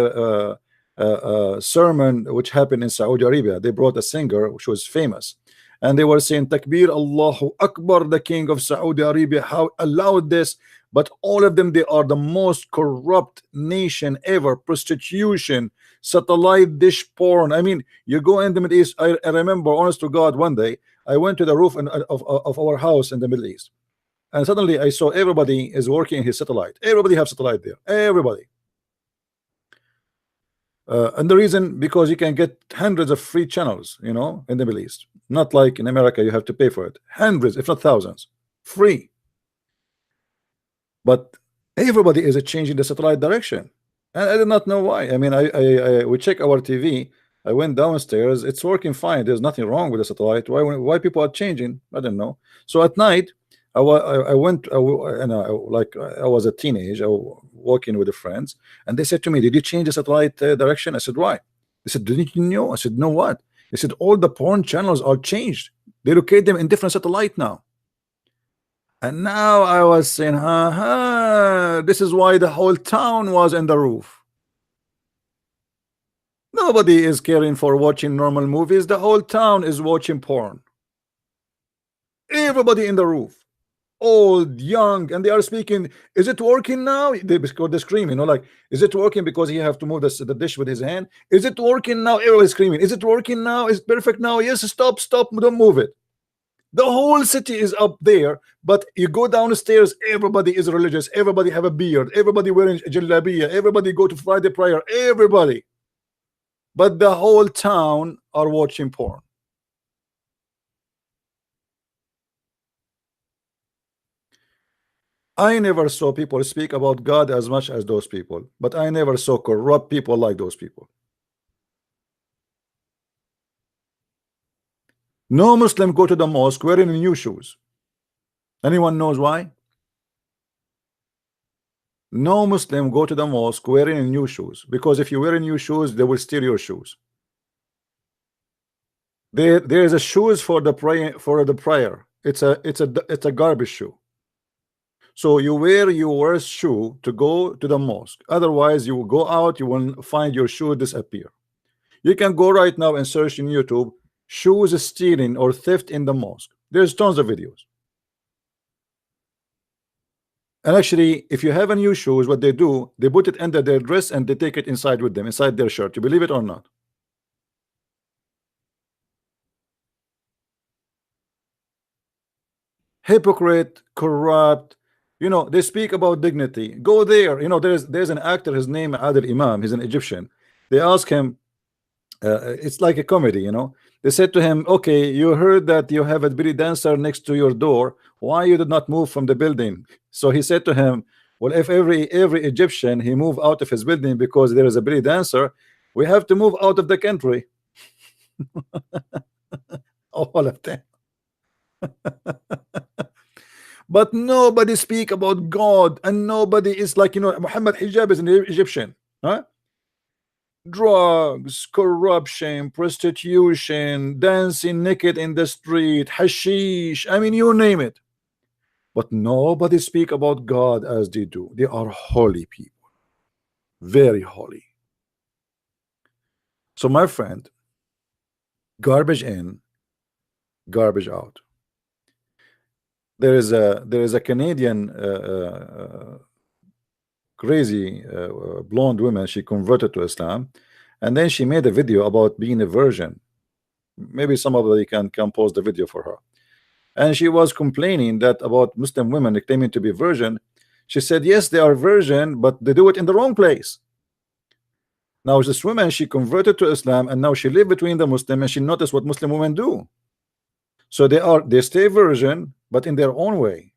sermon which happened in Saudi Arabia. They brought a singer which was famous, and they were saying Takbir Allahu Akbar, the king of Saudi Arabia, how allowed this. But all of them, they are the most corrupt nation ever. Prostitution, satellite dish porn. I mean, you go in the Middle East. I remember, honest to God, one day I went to the roof of our house in the Middle East, and suddenly I saw everybody is working his satellite. Everybody have satellite there. Everybody. And the reason, because you can get hundreds of free channels, you know, in the Middle East. Not like in America, you have to pay for it. Hundreds, if not thousands, free. But everybody is changing the satellite direction, and I did not know why. I mean, we check our TV. I went downstairs. It's working fine. There's nothing wrong with the satellite. Why people are changing? I don't know. So at night, I went, and I was a teenager. I was walking with the friends, and they said to me, "Did you change the satellite direction?" I said, "Why?" They said, "Didn't you know?" I said, "No, what?" They said, "All the porn channels are changed. They locate them in different satellite now." And now I was saying, this is why the whole town was in the roof. Nobody is caring for watching normal movies. The whole town is watching porn. Everybody in the roof, old, young, and they are speaking. Is it working now? They're screaming, you know, like, is it working because he have to move the dish with his hand? Is it working now? Everybody's screaming. Is it working now? Is it perfect now? Yes, stop, don't move it. The whole city is up there, but you go downstairs, everybody is religious, everybody have a beard, everybody wearing jalabiya, everybody go to Friday prayer, everybody. But the whole town are watching porn. I never saw people speak about God as much as those people, but I never saw corrupt people like those people. No Muslim go to the mosque wearing new shoes. Anyone knows why? No Muslim go to the mosque wearing new shoes, because if you wear new shoes, they will steal your shoes. There is a shoes for the prayer. It's a garbage shoe. So you wear your worst shoe to go to the mosque. Otherwise, you will go out, you will find your shoe disappear. You can go right now and search in YouTube shoes stealing or theft in the mosque. There's tons of videos. And actually, if you have a new shoes, what they do, they put it under their dress and they take it inside with them, inside their shirt. You believe it or not? Hypocrite, corrupt. You know, they speak about dignity. Go there. You know, there's an actor, his name Adil Imam, he's an Egyptian. They ask him, it's like a comedy, you know. They said to him, okay, you heard that you have a belly dancer next to your door. Why you did not move from the building? So he said to him, well, if every Egyptian he move out of his building because there is a belly dancer, we have to move out of the country. All of them. But nobody speak about God, and nobody is like, you know, Muhammad Hijab is an Egyptian, huh? Drugs, corruption, prostitution, dancing naked in the street, hashish, I mean, you name it. But nobody speak about God as they do. They are holy people, very holy. So my friend, garbage in, garbage out. There is a Canadian crazy blonde woman. She converted to Islam, and then she made a video about being a virgin. Maybe somebody can post the video for her. And she was complaining that about Muslim women claiming to be virgin. She said, yes, they are virgin, but they do it in the wrong place. Now this woman, she converted to Islam, and now she live between the Muslim, and she noticed what Muslim women do. So they stay virgin, but in their own way.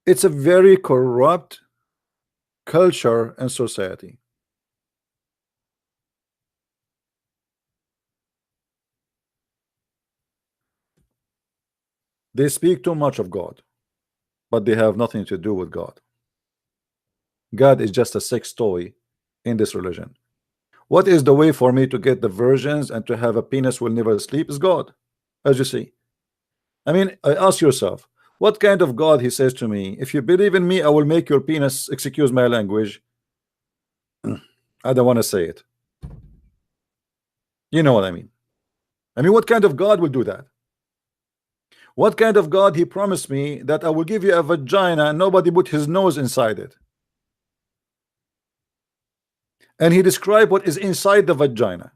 It's a very corrupt culture and society. They speak too much of God, but they have nothing to do with God. God is just a sex toy in this religion. What is the way for me to get the virgins and to have a penis will never sleep? Is God, as you see. I mean, ask yourself, what kind of God he says to me, if you believe in me, I will make your penis, excuse my language. I don't want to say it. You know what I mean? I mean, what kind of God will do that? What kind of God he promised me that I will give you a vagina and nobody put his nose inside it? And he described what is inside the vagina.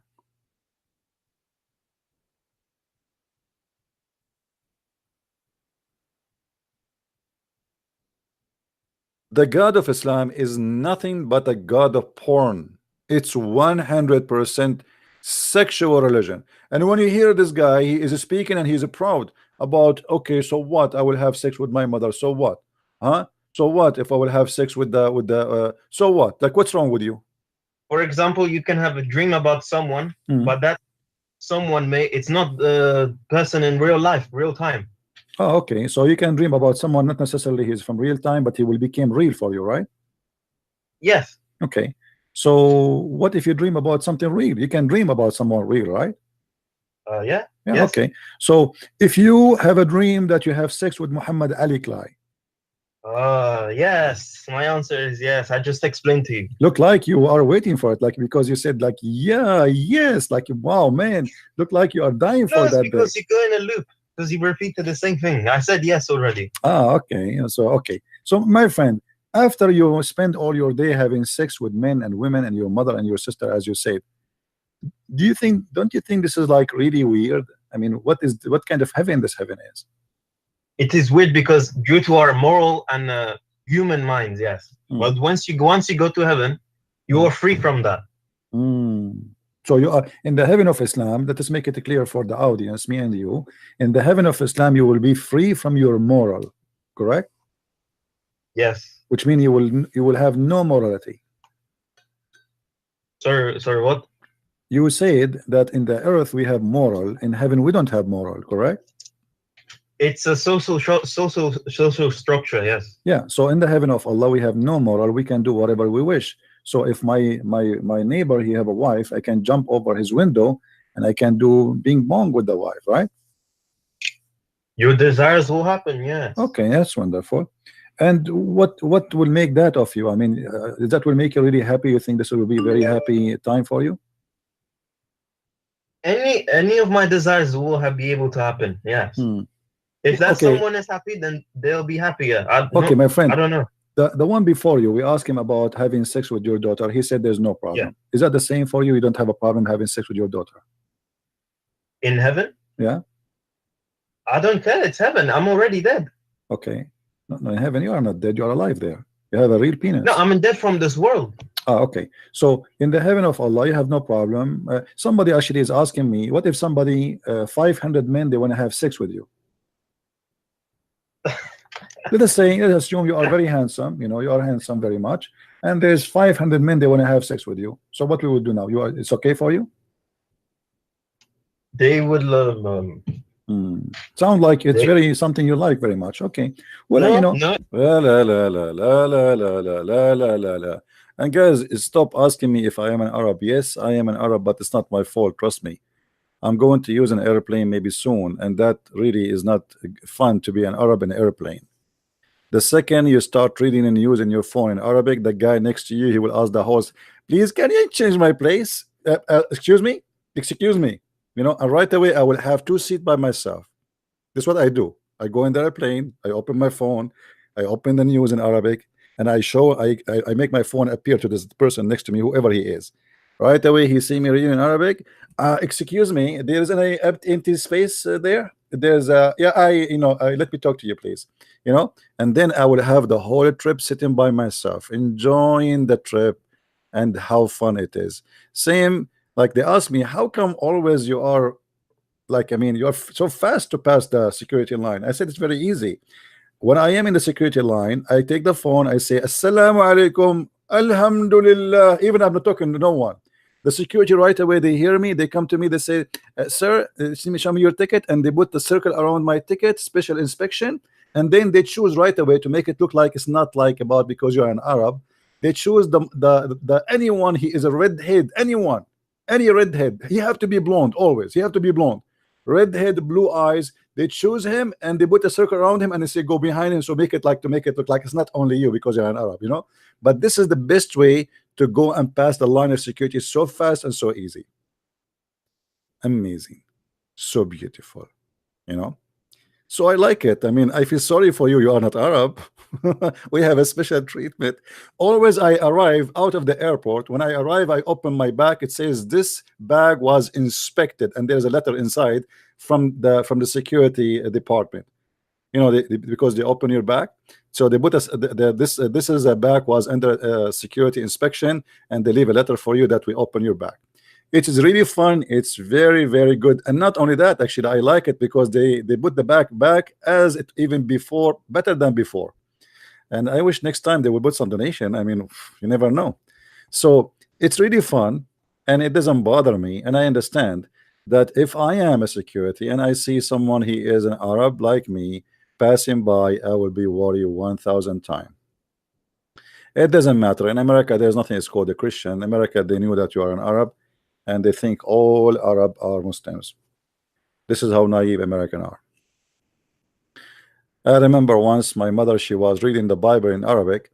The God of Islam is nothing but a God of porn. It's 100% sexual religion. And when you hear this guy, he is speaking and he's proud about, okay, so what? I will have sex with my mother. So what? Huh? So what if I will have sex with the so what? Like, what's wrong with you? For example, you can have a dream about someone, but that someone it's not the person in real life, real time. Oh, okay. So you can dream about someone, not necessarily he's from real time, but he will become real for you, right? Yes. Okay. So what if you dream about something real? You can dream about someone real, right? Yeah. Yeah. Yes. Okay. So if you have a dream that you have sex with Muhammad Ali Clay. Yes. My answer is yes. I just explained to you. Look like you are waiting for it, like, because you said like, yeah, yes, like, wow, man, look like you are dying for that. Because you go in a loop, because you repeated the same thing. I said yes already. Okay. So my friend, after you spend all your day having sex with men and women and your mother and your sister, as you said, don't you think this is like really weird? I mean, what kind of heaven this heaven is? It is weird because due to our moral and human minds, yes. But once you go to heaven, you are free from that. So you are in the heaven of Islam. Let us make it clear for the audience, me and you. In the heaven of Islam, you will be free from your moral, correct? Yes. Which means you will have no morality. Sorry, what? You said that in the earth we have moral, in heaven we don't have moral, correct? It's a social structure, yes. Yeah. So in the heaven of Allah, we have no moral. We can do whatever we wish. So if my neighbor, he have a wife, I can jump over his window and I can do bing bong with the wife, right? Your desires will happen, yes. Okay, that's wonderful. And what will make that of you? I mean, that will make you really happy? You think this will be a very happy time for you? Any of my desires will be able to happen, yes. If that someone is happy, then they'll be happier. Okay, my friend. I don't know. The one before you, we asked him about having sex with your daughter. He said there's no problem. Yeah. Is that the same for you? You don't have a problem having sex with your daughter? In heaven? Yeah. I don't care. It's heaven. I'm already dead. Okay. No, in heaven you are not dead. You are alive there. You have a real penis. No, I'm dead from this world. Okay. So in the heaven of Allah, you have no problem. Somebody actually is asking me, what if somebody, 500 men, they want to have sex with you? Let us assume you are very handsome. You know, you are handsome very much, and there's 500 men, they want to have sex with you. So what we would do now? It's okay for you? They would love. Sound like it's very something you like very much. Okay. Well, you know. No. La. And guys, stop asking me if I am an Arab. Yes, I am an Arab, but it's not my fault. Trust me. I'm going to use an airplane maybe soon, and that really is not fun to be an Arab in an airplane. The second you start reading and using your phone in Arabic, the guy next to you, he will ask the host, please, can you change my place? Excuse me? You know, and right away I will have 2 seats by myself. This is what I do. I go in the airplane, I open my phone, I open the news in Arabic, and I make my phone appear to this person next to me, whoever he is. Right away he see me reading in Arabic. Excuse me, there is an empty space there. There's let me talk to you, please. You know, and then I will have the whole trip sitting by myself, enjoying the trip and how fun it is. Same, like they ask me, how come always you are like, I mean, you're so fast to pass the security line? I said it's very easy. When I am in the security line, I take the phone, I say assalamu alaikum, alhamdulillah, even I'm not talking to no one. The security right away, they hear me, they come to me, they say, sir, show me your ticket, and they put the circle around my ticket, special inspection, and then they choose right away to make it look like it's not like about because you're an Arab. They choose the anyone, he is a redhead, any redhead, he have to be blonde always, he have to be blonde, redhead, blue eyes. They choose him and they put a circle around him and they say go behind him, so make it look like it's not only you because you're an Arab, you know. But this is the best way to go and pass the line of security, so fast and so easy. Amazing, so beautiful, you know. So I like it. I mean, I feel sorry for you. You are not Arab. We have a special treatment. Always I arrive out of the airport. When I arrive, I open my bag. It says this bag was inspected, and there's a letter inside from the security department. You know, because they open your bag, So they put us this is a bag was under security inspection, and they leave a letter for you that we open your bag. It is really fun. It's very, very good. And not only that, actually, I like it because they put the bag back as it even before, better than before. And I wish next time they would put some donation. I mean, you never know. So it's really fun, and it doesn't bother me. And I understand that if I am a security and I see someone, he is an Arab like me, passing by, I will be worried 1,000 times. It doesn't matter. In America, there's nothing it's called a Christian. In America, they knew that you are an Arab, and they think all Arab are Muslims. This is how naive Americans are. I remember once my mother, she was reading the Bible in Arabic,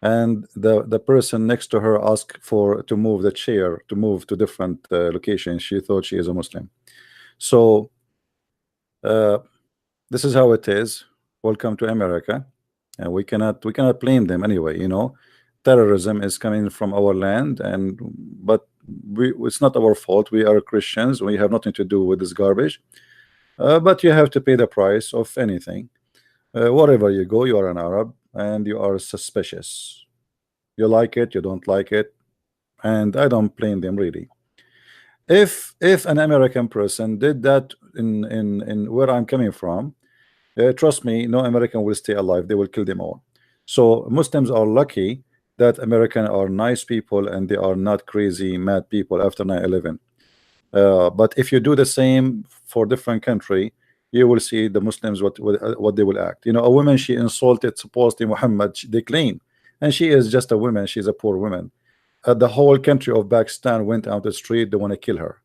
and the person next to her asked to move the chair, to move to different locations. She thought she is a Muslim. So this is how it is. Welcome to America, and we cannot blame them anyway. You know, terrorism is coming from our land, but it's not our fault. We are Christians. We have nothing to do with this garbage. But you have to pay the price of anything. Wherever you go, you are an Arab, and you are suspicious. You like it, you don't like it, and I don't blame them really. If an American person did that in where I'm coming from, trust me, no American will stay alive. They will kill them all. So Muslims are lucky that Americans are nice people and they are not crazy mad people after 9/11. But if you do the same for different country, you will see the Muslims what they will act. You know, a woman, she insulted supposedly Muhammad, they claim, and she is just a woman. She's a poor woman. The whole country of Pakistan went out the street. They want to kill her.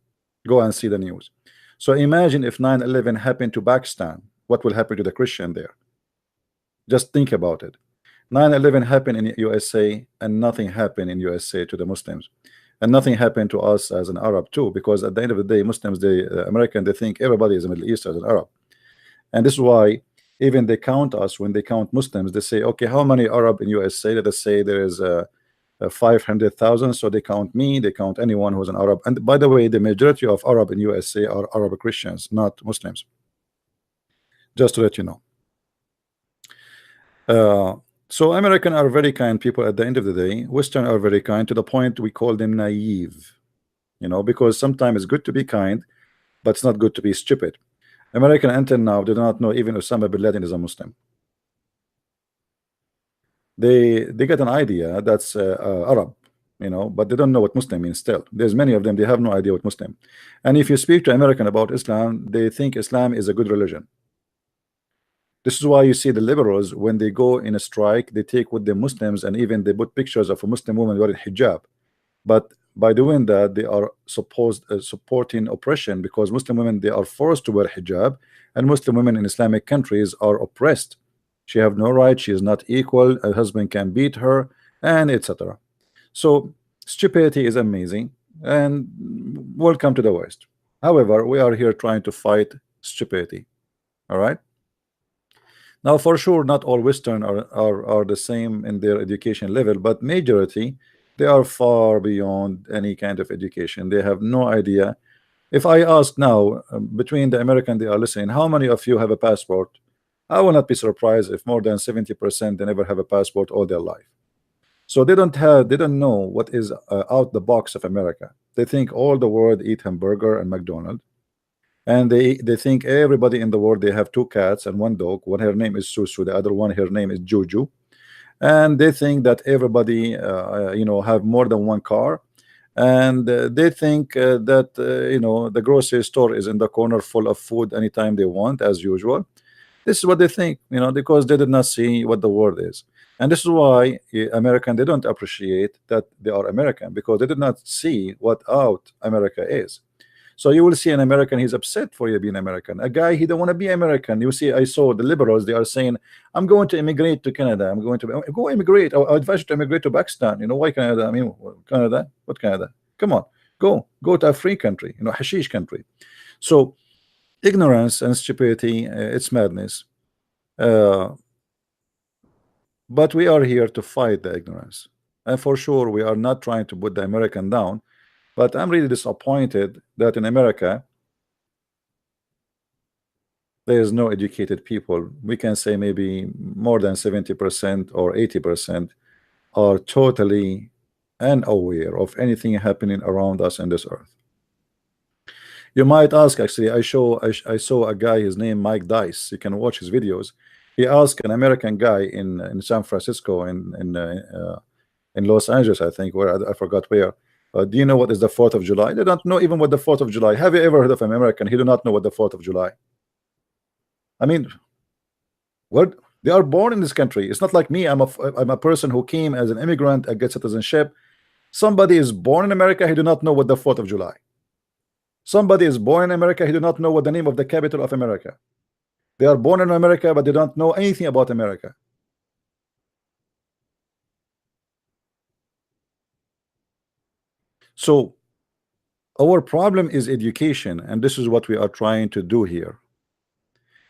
Go and see the news. So imagine if 9/11 happened to Pakistan, what will happen to the Christian there? Just think about it. 9/11 happened in USA, and nothing happened in USA to the Muslims, and nothing happened to us as an Arab too, because at the end of the day, Muslims, American, they think everybody is a Middle East as an Arab. And this is why even they count us. When they count Muslims, they say, okay, how many Arab in USA? Let us say there is 500,000. So they count me, they count anyone who's an Arab. And by the way, the majority of Arab in USA are Arab Christians, not Muslims. Just to let you know. So American are very kind people at the end of the day. Western are very kind, to the point we call them naive. You know, because sometimes it's good to be kind, but it's not good to be stupid. American until now do not know even Osama bin Laden is a Muslim. They get an idea that's Arab, you know, but they don't know what Muslim means still. There's many of them, they have no idea what Muslim. And if you speak to American about Islam, they think Islam is a good religion. This is why you see the liberals, when they go in a strike, they take with the Muslims, and even they put pictures of a Muslim woman wearing hijab. But by doing that, they are supporting oppression, because Muslim women, they are forced to wear hijab, and Muslim women in Islamic countries are oppressed. She have no right, she is not equal, a husband can beat her, and etc. So stupidity is amazing, and welcome to the West. However, we are here trying to fight stupidity. All right. Now, for sure, not all Western are the same in their education level, but majority, they are far beyond any kind of education. They have no idea. If I ask now, between the American they are listening, how many of you have a passport? I will not be surprised if more than 70% they never have a passport all their life. So they don't know what is out the box of America. They think all the world eat hamburger and McDonald's. And they think everybody in the world, they have 2 cats and 1 dog. One, her name is Susu, the other one, her name is Juju. And they think that everybody you know, have more than 1 car. And they think that you know, the grocery store is in the corner full of food anytime they want, as usual. This is what they think, you know, because they did not see what the world is. And this is why American, they don't appreciate that they are American, because they did not see what out America is. So you will see an American, he's upset for you being American. A guy, he don't want to be American. You see, I saw the liberals, they are saying, I'm going to immigrate to Canada. I'm going to go immigrate. I advise you to immigrate to Pakistan. You know, why Canada? I mean, Canada? What Canada? Come on, go to a free country, you know, hashish country. So ignorance and stupidity, it's madness. But we are here to fight the ignorance. And for sure, we are not trying to put the American down. But I'm really disappointed that in America, There is no educated people. We can say maybe more than 70% or 80% are totally unaware of anything happening around us in this earth. You might ask, actually, I saw a guy, his name Mike Dice. You can watch his videos. He asked an American guy in San Francisco, in Los Angeles, I think, where I forgot where. Do you know what is the 4th of July? They don't know even what the 4th of July. Have you ever heard of an American? He do not know what the 4th of July. I mean, what? They are born in this country. It's not like me. I'm a person who came as an immigrant. I get citizenship. Somebody is born in America. He do not know what the 4th of July. Somebody is born in America. He do not know what the name of the capital of America. They are born in America, but they don't know anything about America. So our problem is education, and this is what we are trying to do here.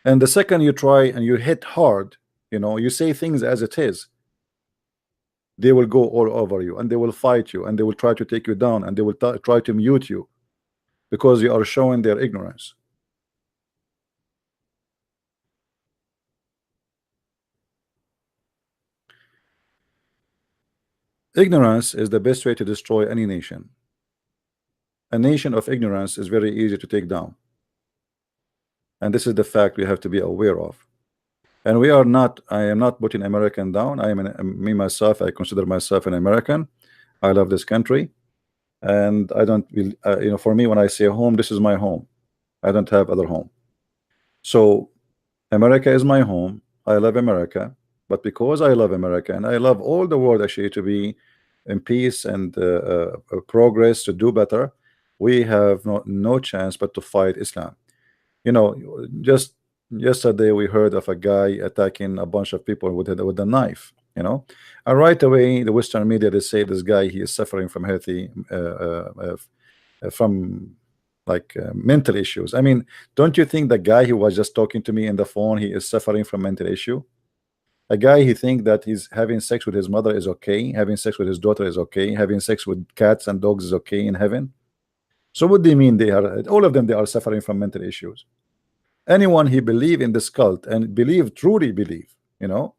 And the second you try and you hit hard, you know, you say things as it is, they will go all over you, and they will fight you, and they will try to take you down, and they will try to mute you because you are showing their ignorance. Ignorance is the best way to destroy any nation. A nation of ignorance is very easy to take down, and this is the fact we have to be aware of. And we are not, I am not putting American down. I am me myself, I consider myself an American. I love this country, and I don't you know, for me, when I say home, this is my home. I don't have other home. So America is my home. I love America, but because I love America and I love all the world actually to be in peace and progress, to do better, we have no chance but to fight Islam. You know, just yesterday we heard of a guy attacking a bunch of people with a knife, you know, and right away the Western media, they say this guy, he is suffering from healthy from mental issues. I mean, don't you think the guy who was just talking to me in the phone, he is suffering from mental issue? A guy, he think that he's having sex with his mother is okay, having sex with his daughter is okay, having sex with cats and dogs is okay in heaven. So what do you mean they are, all of them, they are suffering from mental issues? Anyone he believe in this cult and truly believe, you know,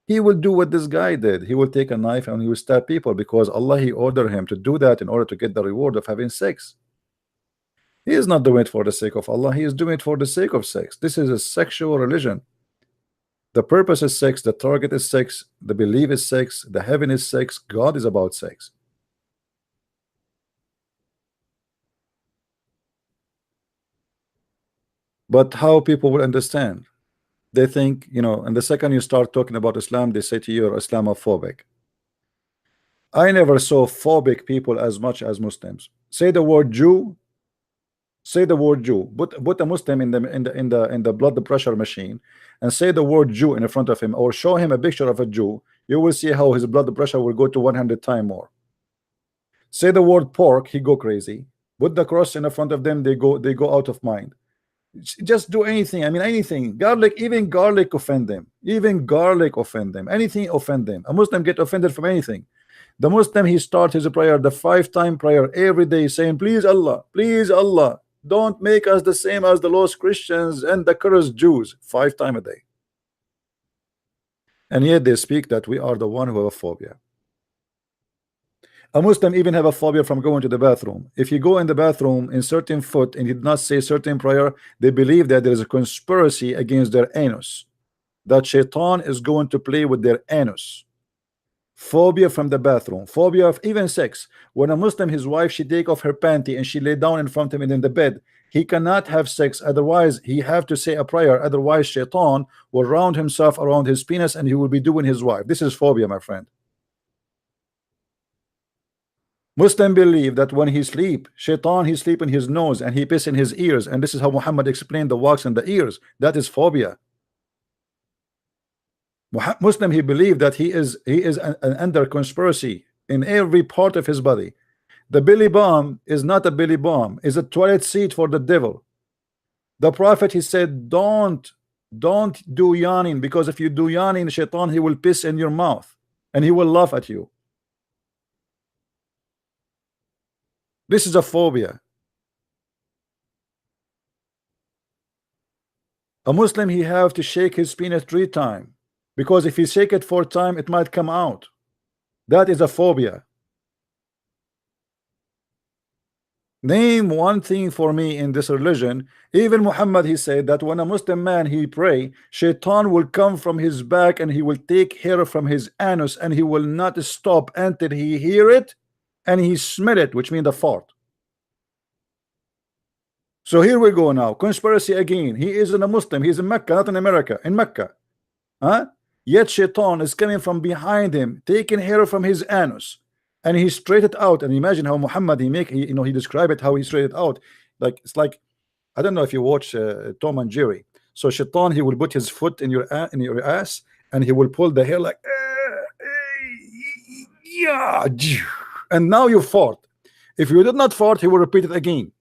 he will do what this guy did. He will take a knife and he will stab people because Allah, he ordered him to do that in order to get the reward of having sex. He is not doing it for the sake of Allah. He is doing it for the sake of sex. This is a sexual religion. The purpose is sex. The target is sex. The belief is sex. The heaven is sex. God is about sex. But how people will understand? They think, you know, and the second you start talking about Islam, they say to you, you're Islamophobic. I never saw phobic people as much as Muslims. Say the word Jew. Say the word Jew. Put a Muslim in the blood pressure machine and say the word Jew in front of him, or show him a picture of a Jew. You will see how his blood pressure will go to 100 times more. Say the word pork, he go crazy. Put the cross in front of them, they go out of mind. Just do anything. I mean, anything. Garlic, even garlic offend them. Even garlic offend them. Anything offend them. A Muslim get offended from anything. The Muslim, he starts his prayer, the 5-time prayer every day, saying, please Allah, don't make us the same as the lost Christians and the cursed Jews. 5 times a day. And yet they speak that we are the one who have a phobia. A Muslim even have a phobia from going to the bathroom. If you go in the bathroom in certain foot and you did not say certain prayer, they believe that there is a conspiracy against their anus, that shaitan is going to play with their anus. Phobia from the bathroom, phobia of even sex. When a Muslim, his wife, she take off her panty and she lay down in front of him in the bed, he cannot have sex, otherwise he have to say a prayer, otherwise shaitan will round himself around his penis and he will be doing his wife. This is phobia, my friend. Muslim believe that when he sleep, shaitan, he sleep in his nose and he piss in his ears, and this is how Muhammad explained the wax in the ears. That is phobia. Muslim, he believed that he is under conspiracy in every part of his body. The belly bomb is not a belly bomb, is a toilet seat for the devil. The Prophet, he said, don't do yawning, because if you do yawning, shaitan, he will piss in your mouth and he will laugh at you. This is a phobia. A Muslim, he have to shake his penis 3 times, because if he shake it 4 times, it might come out. That is a phobia. Name one thing for me in this religion. Even Muhammad, he said that when a Muslim man he pray, Shaitan will come from his back and he will take hair from his anus and he will not stop until he hear it and he smell it, which means the fart. So here we go now. Conspiracy again. He isn't a Muslim. He's in Mecca, not in America. In Mecca. Huh? Yet Shaitan is coming from behind him, taking hair from his anus. And he straight it out. And imagine how Muhammad he described it, how he straight it out. Like it's like, I don't know if you watch Tom and Jerry. So Shaitan, he will put his foot in your ass and he will pull the hair like yeah, and now you fart. If you did not fart, he will repeat it again.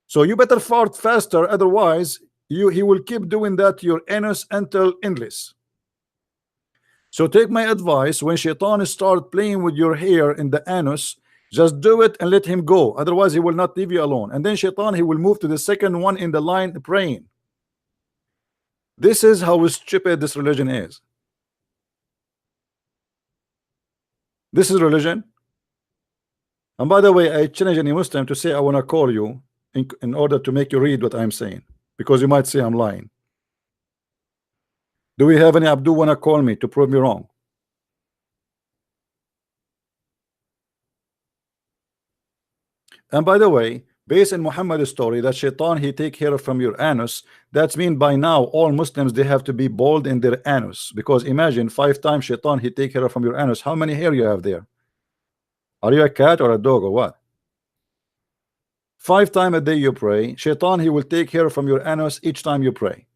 So you better fart faster, otherwise he will keep doing that to your anus until endless. So take my advice, when Shaitan start playing with your hair in the anus, just do it and let him go, otherwise he will not leave you alone. And then Shaitan, he will move to the second one in the line praying. This is how stupid this religion is. This is religion. And by the way, I challenge any Muslim to say I want to call you in order to make you read what I'm saying, because you might say I'm lying. Do we have any Abdul want to call me to prove me wrong? And by the way, based on Muhammad's story that Shaitan he take hair from your anus, that's mean by now all Muslims they have to be bald in their anus, because imagine 5 times Shaitan he take hair from your anus. How many hair you have there? Are you a cat or a dog or what? 5 times a day you pray, Shaitan he will take hair from your anus each time you pray.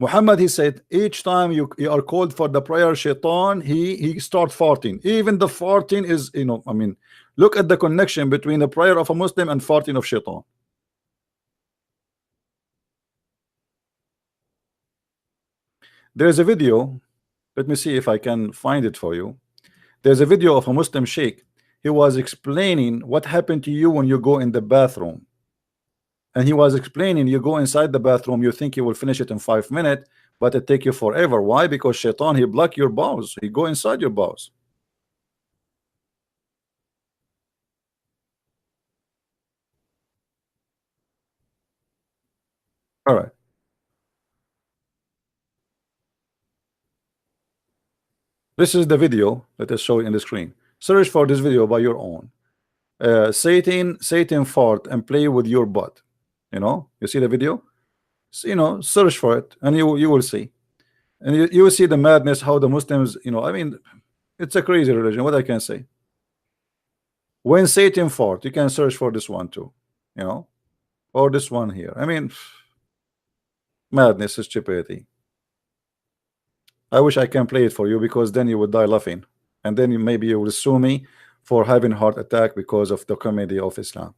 Muhammad he said each time you are called for the prayer, Shaitan he start farting. Even the farting is, I mean, look at the connection between the prayer of a Muslim and farting of Shaitan. There's a video, let me see if I can find it for you. There's a video of a Muslim sheikh. He was explaining what happened to you when you go in the bathroom. And he was explaining, you go inside the bathroom, you think you will finish it in 5 minutes, but it take you forever. Why? Because Shaitan he block your bowels. He go inside your bowels. All right. This is the video that is showing in the screen. Search for this video by your own. Satan fart and play with your butt. You see the video? So, search for it and you will see. And you will see the madness, how the Muslims, I mean, it's a crazy religion. What I can say. When Satan fart, you can search for this one too. Or this one here. I mean, madness is stupidity. I wish I can play it for you, because then you would die laughing, and then maybe you will sue me for having heart attack because of the comedy of Islam.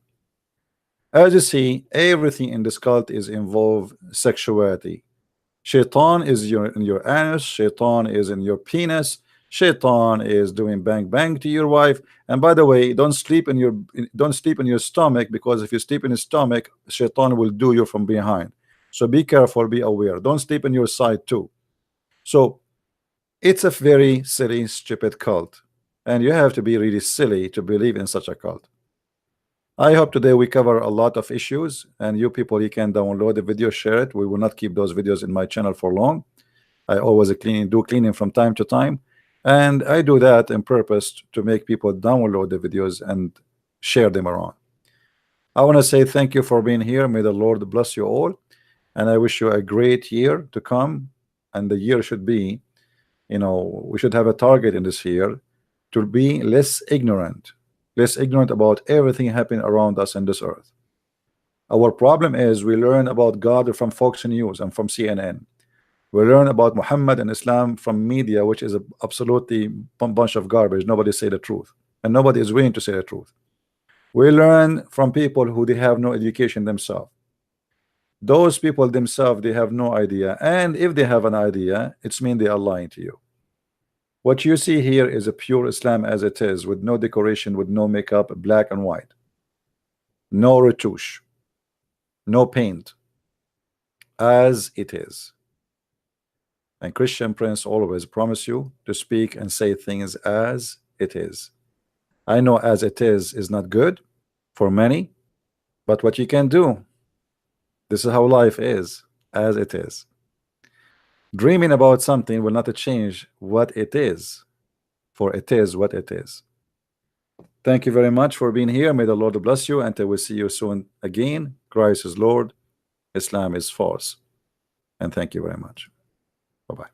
As you see, everything in this cult is involved sexuality. Shaitan is in your anus, Shaitan is in your penis, Shaitan is doing bang bang to your wife. And by the way, don't sleep in your stomach, because if you sleep in your stomach, Shaitan will do you from behind. So be careful, be aware. Don't sleep in your side too. So it's a very silly, stupid cult, and you have to be really silly to believe in such a cult. I hope today we cover a lot of issues, and you people, you can download the video, share it. We will not keep those videos in my channel for long. I always do cleaning from time to time, and I do that on purpose to make people download the videos and share them around. I want to say thank you for being here. May the Lord bless you all, and I wish you a great year to come. And the year should be, we should have a target in this year to be less ignorant about everything happening around us in this earth. Our problem is we learn about God from Fox News and from CNN. We learn about Muhammad and Islam from media, which is absolutely a bunch of garbage. Nobody say the truth, and nobody is willing to say the truth. We learn from people who they have no education themselves. Those people themselves, they have no idea, and if they have an idea, it's mean they are lying to you. What you see here is a pure Islam as it is, with no decoration, with no makeup, black and white, no retouche, no paint. as it is. And Christian Prince always promise you to speak and say things as it is. I know as it is not good for many, but what you can do, this is how life is, as it is. Dreaming about something will not change what it is, for it is what it is. Thank you very much for being here. May the Lord bless you, and I will see you soon again. Christ is Lord, Islam is false. And thank you very much. Bye-bye.